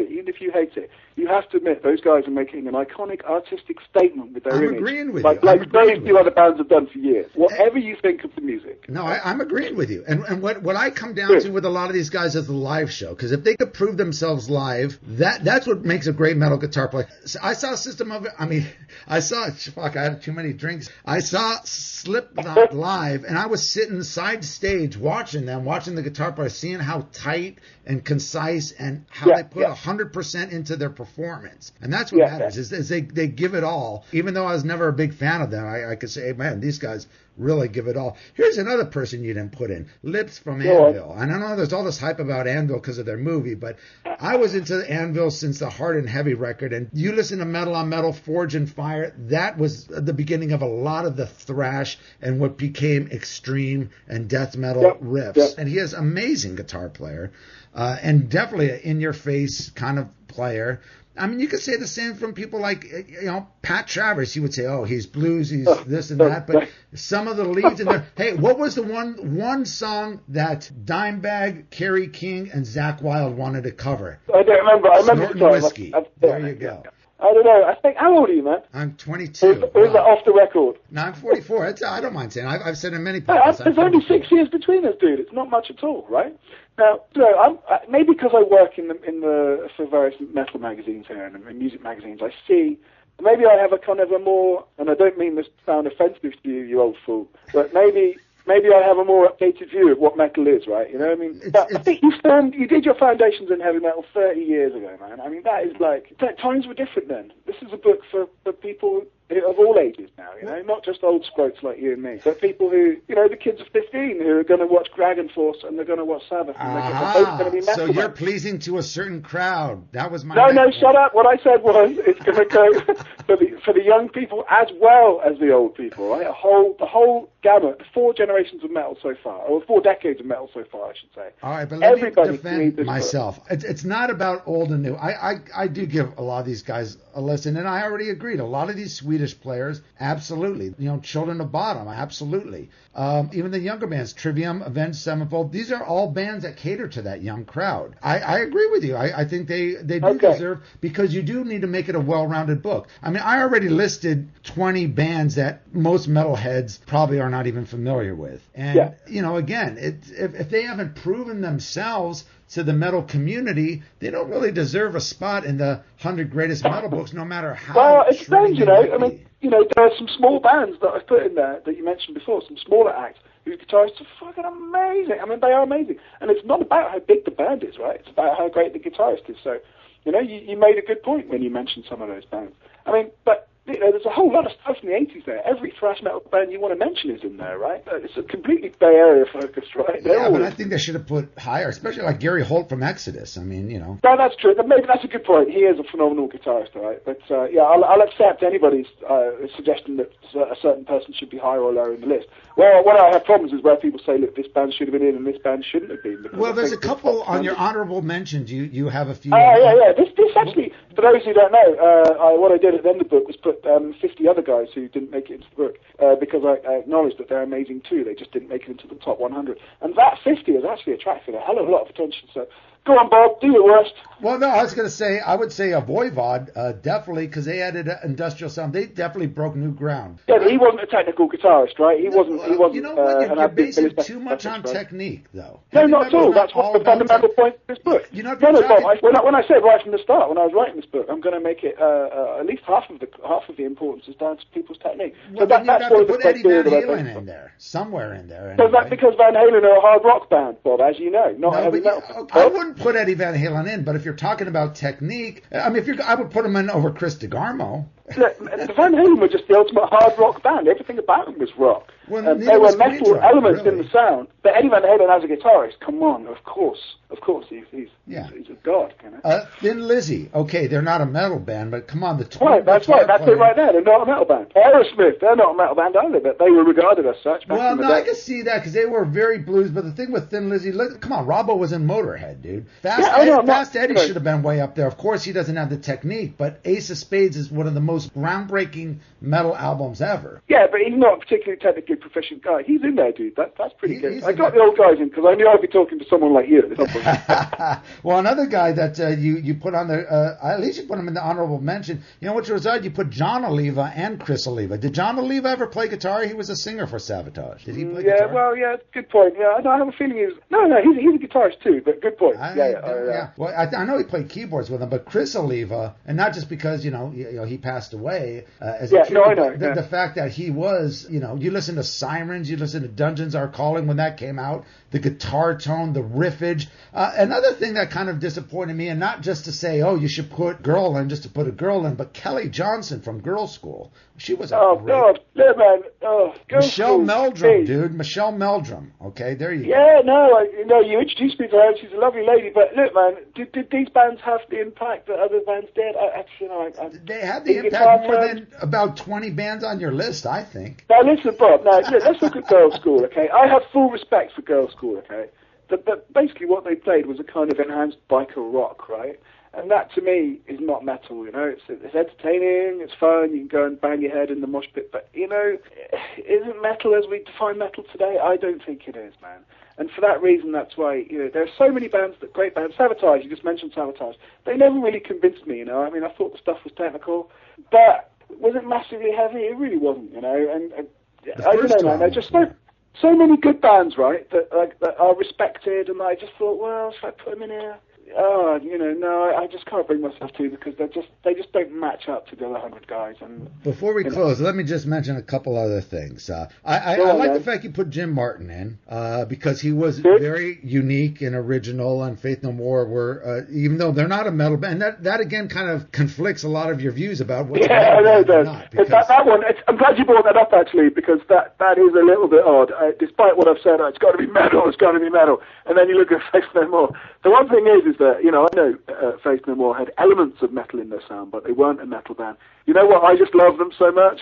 even if you hate it, you have to admit those guys are making an iconic artistic statement with their image. I'm agreeing with you. Like very few other bands have done for years. Whatever you think of the music. No, I'm agreeing with you. And what I come down to with a lot of these guys is the live show. Because if they could prove themselves live, that's what makes a great metal guitar player. I saw I had too many drinks. I saw Slipknot live, and I was sitting side stage watching the guitar player, seeing how tight and concise and how they put 100% into their performance. And that's what matters, is they give it all. Even though I was never a big fan of them, I could say, hey, man, these guys really give it all. Here's another person you didn't put in, Lips from Anvil. And I know there's all this hype about Anvil because of their movie, but I was into Anvil since the Hard and Heavy record. And you listen to Metal on Metal, Forge and Fire, that was the beginning of a lot of the thrash and what became extreme and death metal riffs. And he is an amazing guitar player and definitely an in-your-face kind of player. I mean, you could say the same from people like, Pat Travers. He would say, oh, he's blues, he's this and that. But some of the leads in there. Hey, what was the one song that Dimebag, Kerry King, and Zakk Wylde wanted to cover? I don't remember. I remember Snorting Whiskey. There you go. I don't know. I think, how old are you, man? I'm 22. Or is that off the record? No, I'm 44. I don't mind saying. I've said in many podcasts. There's only 6 years between us, dude. It's not much at all, right? Now, maybe because I work for various metal magazines here and music magazines, I see. Maybe I have a kind of a more, and I don't mean this to sound offensive to you, you old fool, but maybe I have a more updated view of what metal is, right? You know what I mean? I think you did your foundations in heavy metal 30 years ago, man. I mean, that is times were different then. This is a book for people of all ages now, not just old scroats like you and me, but people who, the kids of 15 who are going to watch Dragon Force and they're going to watch Sabbath. And they're both going to be metal. So you're pleasing to a certain crowd. That was my No, shut up. What I said was it's going to go for the young people as well as the old people, right? The whole gamut, 4 generations of metal so far, or 4 decades of metal so far, I should say. All right, but let me defend myself. It's not about old and new. I do give a lot of these guys a listen, and I already agreed. A lot of these Swedish players, absolutely. Children of Bodom, absolutely. Even the younger bands, Trivium, Avenged Sevenfold, these are all bands that cater to that young crowd. I agree with you. I think they do deserve, because you do need to make it a well-rounded book. I mean, I already listed 20 bands that most metalheads probably are not even familiar with. And, again, if they haven't proven themselves to the metal community, they don't really deserve a spot in the 100 greatest metal books, no matter how. Well, it's strange, I mean, there are some small bands that I've put in there that you mentioned before, some smaller acts whose guitarists are fucking amazing. I mean, they are amazing, and it's not about how big the band is, right? It's about how great the guitarist is. So, you made a good point when you mentioned some of those bands. I mean, but there's a whole lot of stuff in the 80s there. Every thrash metal band you want to mention is in there, right? It's a completely Bay Area focused, right? But I think they should have put higher, especially like Gary Holt from Exodus. I mean, No, that's true. Maybe that's a good point. He is a phenomenal guitarist, right? But, I'll accept anybody's suggestion that a certain person should be higher or lower in the list. Well, what I have problems is where people say, look, this band should have been in and this band shouldn't have been. Well, there's a couple on your honorable mentions. You have a few. Yeah. This actually, for those who don't know, what I did at the end of the book was put 50 other guys who didn't make it into the book because I acknowledged that they're amazing too. They just didn't make it into the top 100. And that 50 has actually attracted a hell of a lot of attention. So go on, Bob, do your worst. Well, no, I was going to say, I would say a Voivod, definitely, because they added an industrial sound. They definitely broke new ground. Yeah, but he wasn't a technical guitarist, right? He wasn't. You know what? You're basing too much on technique, though. No, not at all. That's what the fundamental point of this book. Bob, when I said right from the start, when I was writing this book, I'm going to make it at least half of the importance is down to people's technique. Well, so that's one of the criteria that I put in there, somewhere in there. Anyway. Because Van Halen are a hard rock band, Bob, as you know, not heavy metal. I wouldn't put Eddie Van Halen in, but if you're talking about technique, I mean, I would put him in over Chris DeGarmo. Look, Van Halen were just the ultimate hard rock band. Everything about them was rock. Well, there were metal elements in the sound. But Eddie Van Halen as a guitarist, come on, of course, he's a god. Thin Lizzy, okay, they're not a metal band, but come on, right, that's it right there. They're not a metal band. Aerosmith, they're not a metal band either, but they were regarded as such. I can see that because they were very blues. But the thing with Thin Lizzy, come on, Robbo was in Motorhead, dude. Fast Eddie should have been way up there. Of course, he doesn't have the technique, but Ace of Spades is one of the most groundbreaking metal albums ever. Yeah, but he's not a particularly technically proficient guy. He's in there, dude. That's pretty good. I got the old guys in because I knew I'd be talking to someone like you. Well, another guy that you put on the, at least you put him in the honorable mention. You know, which was odd, you put John Oliva and Chris Oliva. Did John Oliva ever play guitar? He was a singer for Sabotage. Did he play guitar? Good point. Yeah, I have a feeling he's a guitarist too, but good point. Well, I know he played keyboards with him, but Chris Oliva, and not just because, he passed away as a kid. I know. The fact that he was, you listen to Sirens, you listen to Dungeons Are Calling when that came out, the guitar tone, the riffage. Another thing that kind of disappointed me, and not just to say, you should put girl in just to put a girl in, but Kelly Johnson from Girls School. She was God, yeah, man. Michelle Meldrum, dude. Michelle Meldrum. Okay, there you go. Yeah, you introduced me to her. She's a lovely lady. But look, man, did these bands have the impact that other bands did? They had the impact more than about 20 bands on your list, I think. Now, listen, Bob. Let's look at Girls School, okay? I have full respect for Girls School, okay? But basically what they played was a kind of enhanced biker rock, right? And that, to me, is not metal, you know. It's entertaining, it's fun, you can go and bang your head in the mosh pit, but, you know, isn't metal as we define metal today? I don't think it is, man. And for that reason, that's why, you know, there are so many bands, great bands. Sabotage, you just mentioned Sabotage. They never really convinced me, you know. I mean, I thought the stuff was technical, but was it massively heavy? It really wasn't, you know. And I don't know, man. There's just so many good bands, right, that are respected, and I just thought, well, should I put them in here? Oh, you know, no, I just can't bring myself to, because they just don't match up to the other 100 guys. And before we close, let me just mention a couple other things. I like the fact you put Jim Martin in, because he was very unique and original, and Faith No More were, even though they're not a metal band, that again kind of conflicts a lot of your views about what's a metal band or not. That one, I'm glad you brought that up, actually, because that is a little bit odd. Despite what I've said, it's got to be metal, and then you look at Faith No More. The one thing is that, you know, I know Faith No More had elements of metal in their sound, but they weren't a metal band. You know what? I just love them so much.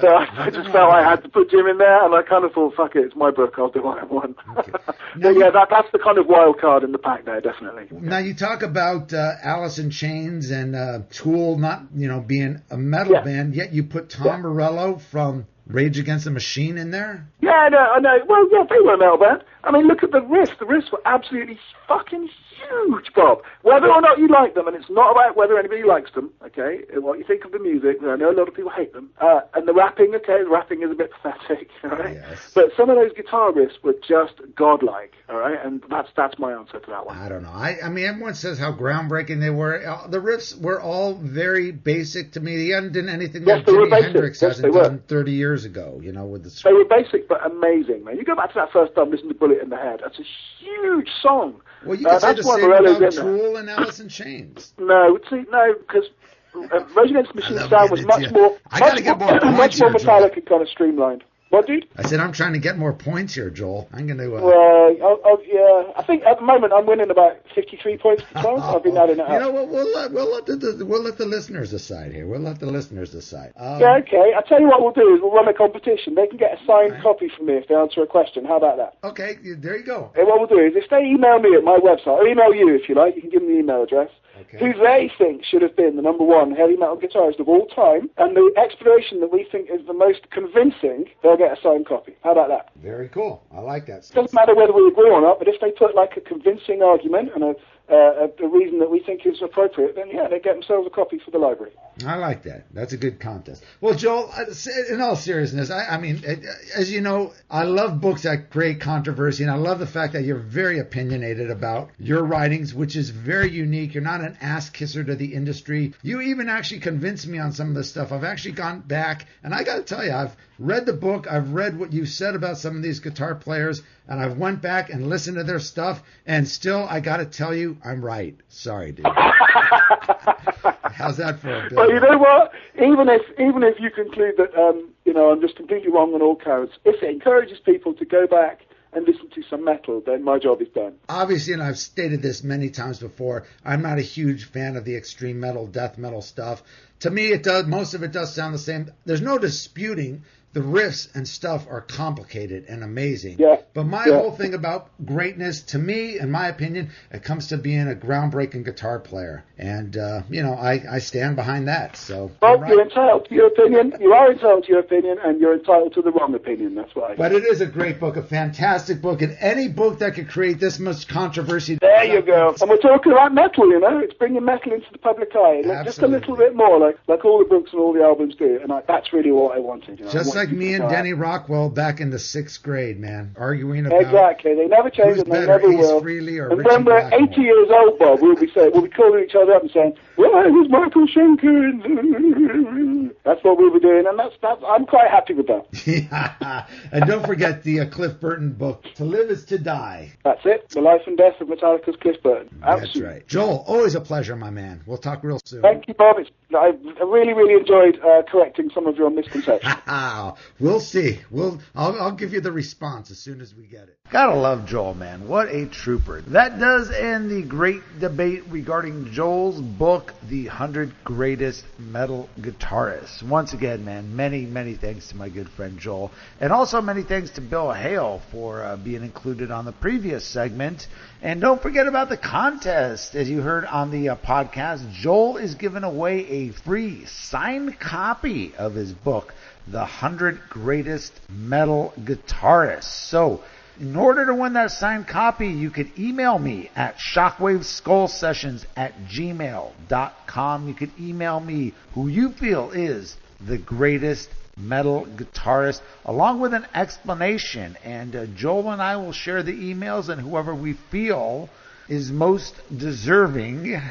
So I just felt I had to put Jim in there, and I kind of thought, fuck it, it's my book, I'll do what I want. Okay. So yeah, that's the kind of wild card in the pack there, definitely. Now you talk about Alice in Chains and Tool not, you know, being a metal band, yet you put Tom Morello from Rage Against the Machine in there? Yeah, I know. Well, yeah, they were a metal band. I mean, look at the riffs. The riffs were absolutely fucking huge, Bob. Whether or not you like them, and it's not about whether anybody likes them, okay, and what you think of the music, I know a lot of people hate them. And the rapping, okay, the rapping is a bit pathetic, all right? Yes. But some of those guitar riffs were just godlike, all right? And that's my answer to that one. I don't know. I mean, everyone says how groundbreaking they were. The riffs were all very basic to me. They hadn't done anything that Jimi Hendrix hasn't done 30 years ago, you know, with the... They were basic but amazing, man. You go back to that first time, listen to Bullet in the Head. That's a huge song. Well, you could say the same about Tool and Alice in Chains. No, because Rage Against the Machine sound was much more Metallica kind of streamlined. What, dude? I said I'm trying to get more points here, Joel. I'm going to... Well, yeah. I think at the moment I'm winning about 53 points per time. I've been adding it up. You know what? We'll let the listeners decide here. We'll let the listeners decide. Yeah, okay. I'll tell you what we'll do is we'll run a competition. They can get a signed copy from me if they answer a question. How about that? Okay, there you go. And what we'll do is if they email me at my website, or email you if you like, you can give them the email address. Okay. Who they think should have been the number one heavy metal guitarist of all time, and the explanation that we think is the most convincing, they'll get a signed copy. How about that? Very cool. I like that. Doesn't matter whether we agree or not, but if they put like a convincing argument and a reason that we think is appropriate, then yeah, they get themselves a copy for the library. I like that. That's a good contest. Well, Joel, in all seriousness, I mean, as you know, I love books that create controversy, and I love the fact that you're very opinionated about your writings, which is very unique. You're not an ass kisser to the industry. You even actually convinced me on some of this stuff. I've actually gone back, and I got to tell you, I've read the book. I've read what you said about some of these guitar players, and I've went back and listened to their stuff, and still, I got to tell you, I'm right. Sorry, dude. How's that for a bill? Well, you know what? Even if you conclude that you know, I'm just completely wrong on all counts, if it encourages people to go back and listen to some metal, then my job is done. Obviously, and I've stated this many times before, I'm not a huge fan of the extreme metal, death metal stuff. To me, most of it does sound the same. There's no disputing the riffs and stuff are complicated and amazing. Yeah. But my whole thing about greatness, to me, in my opinion, it comes to being a groundbreaking guitar player. And, you know, I stand behind that. So, well, you're entitled to your opinion. You are entitled to your opinion, and you're entitled to the wrong opinion. That's why. But it is a great book, a fantastic book, and any book that could create this much controversy. There you go. And we're talking about metal, you know. It's bringing metal into the public eye. Just a little bit more, like all the books and all the albums do. And that's really what I wanted. You know? Just like me and Denny Rockwell back in the 6th grade, man, arguing about exactly. They never change, and they never will. And when we're 80 years old, Bob, we'll be calling each other up and saying, "Why was Michael Schenker?" That's what we'll be doing, and that's I'm quite happy with that. Yeah. And don't forget the Cliff Burton book, "To Live Is to Die." That's it. The Life and Death of Metallica's Cliff Burton. Absolutely. That's right. Joel, always a pleasure, my man. We'll talk real soon. Thank you, Bob. I really, really enjoyed correcting some of your misconceptions. We'll see. I'll give you the response as soon as we get it. Gotta love Joel, man. What a trooper. That does end the great debate regarding Joel's book, The 100 Greatest Metal Guitarists. Guitarists. Once again, man, many, many thanks to my good friend Joel. And also many thanks to Bill Hale for being included on the previous segment. And don't forget about the contest. As you heard on the podcast, Joel is giving away a free signed copy of his book, The 100 Greatest Metal Guitarists. So, in order to win that signed copy, you could email me at shockwaveskullsessions@gmail.com. You could email me who you feel is the greatest metal guitarist, along with an explanation. And Joel and I will share the emails, and whoever we feel is most deserving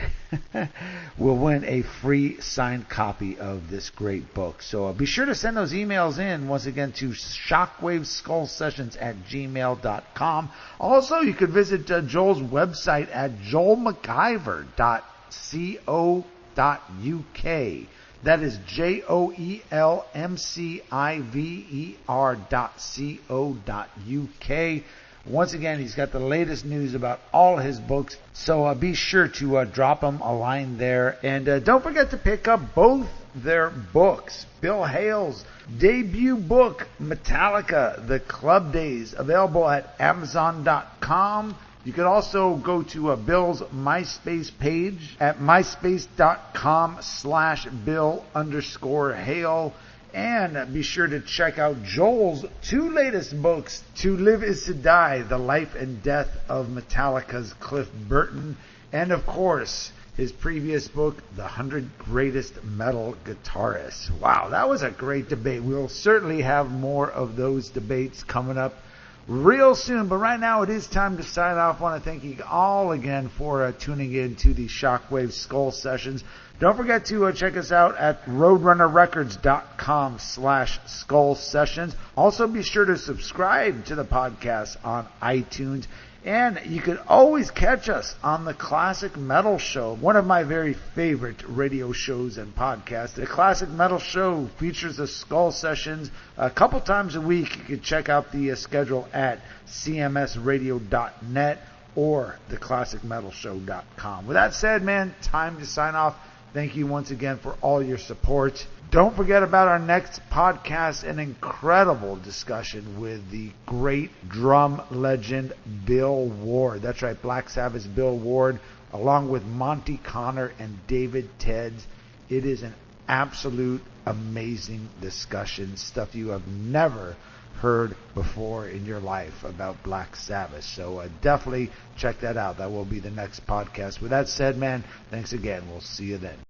will win a free signed copy of this great book. So be sure to send those emails in, once again, to shockwaveskullsessions@gmail.com. Also, you could visit Joel's website at joelmciver.co.uk. That is joelmciver.co.uk. Once again, he's got the latest news about all his books, so be sure to drop him a line there. And don't forget to pick up both their books. Bill Hale's debut book, Metallica, The Club Dayz, available at Amazon.com. You can also go to Bill's MySpace page at myspace.com/Bill_Hale. And be sure to check out Joel's two latest books, To Live Is to Die, The Life and Death of Metallica's Cliff Burton, and of course, his previous book, The 100 Greatest Metal Guitarists. Wow, that was a great debate. We'll certainly have more of those debates coming up real soon. But right now, it is time to sign off. I want to thank you all again for tuning in to the Shockwave Skull Sessions. Don't forget to check us out at roadrunnerrecords.com/skull sessions. Also, be sure to subscribe to the podcast on iTunes. And you can always catch us on the Classic Metal Show, one of my very favorite radio shows and podcasts. The Classic Metal Show features the Skull Sessions a couple times a week. You can check out the schedule at cmsradio.net or theclassicmetalshow.com. With that said, man, time to sign off. Thank you once again for all your support. Don't forget about our next podcast, an incredible discussion with the great drum legend Bill Ward. That's right, Black Sabbath's Bill Ward, along with Monty Connor and David Tedds. It is an absolute amazing discussion, stuff you have never heard before in your life about Black Sabbath. So definitely check that out. That will be the next podcast. With that said, man, thanks again. We'll see you then.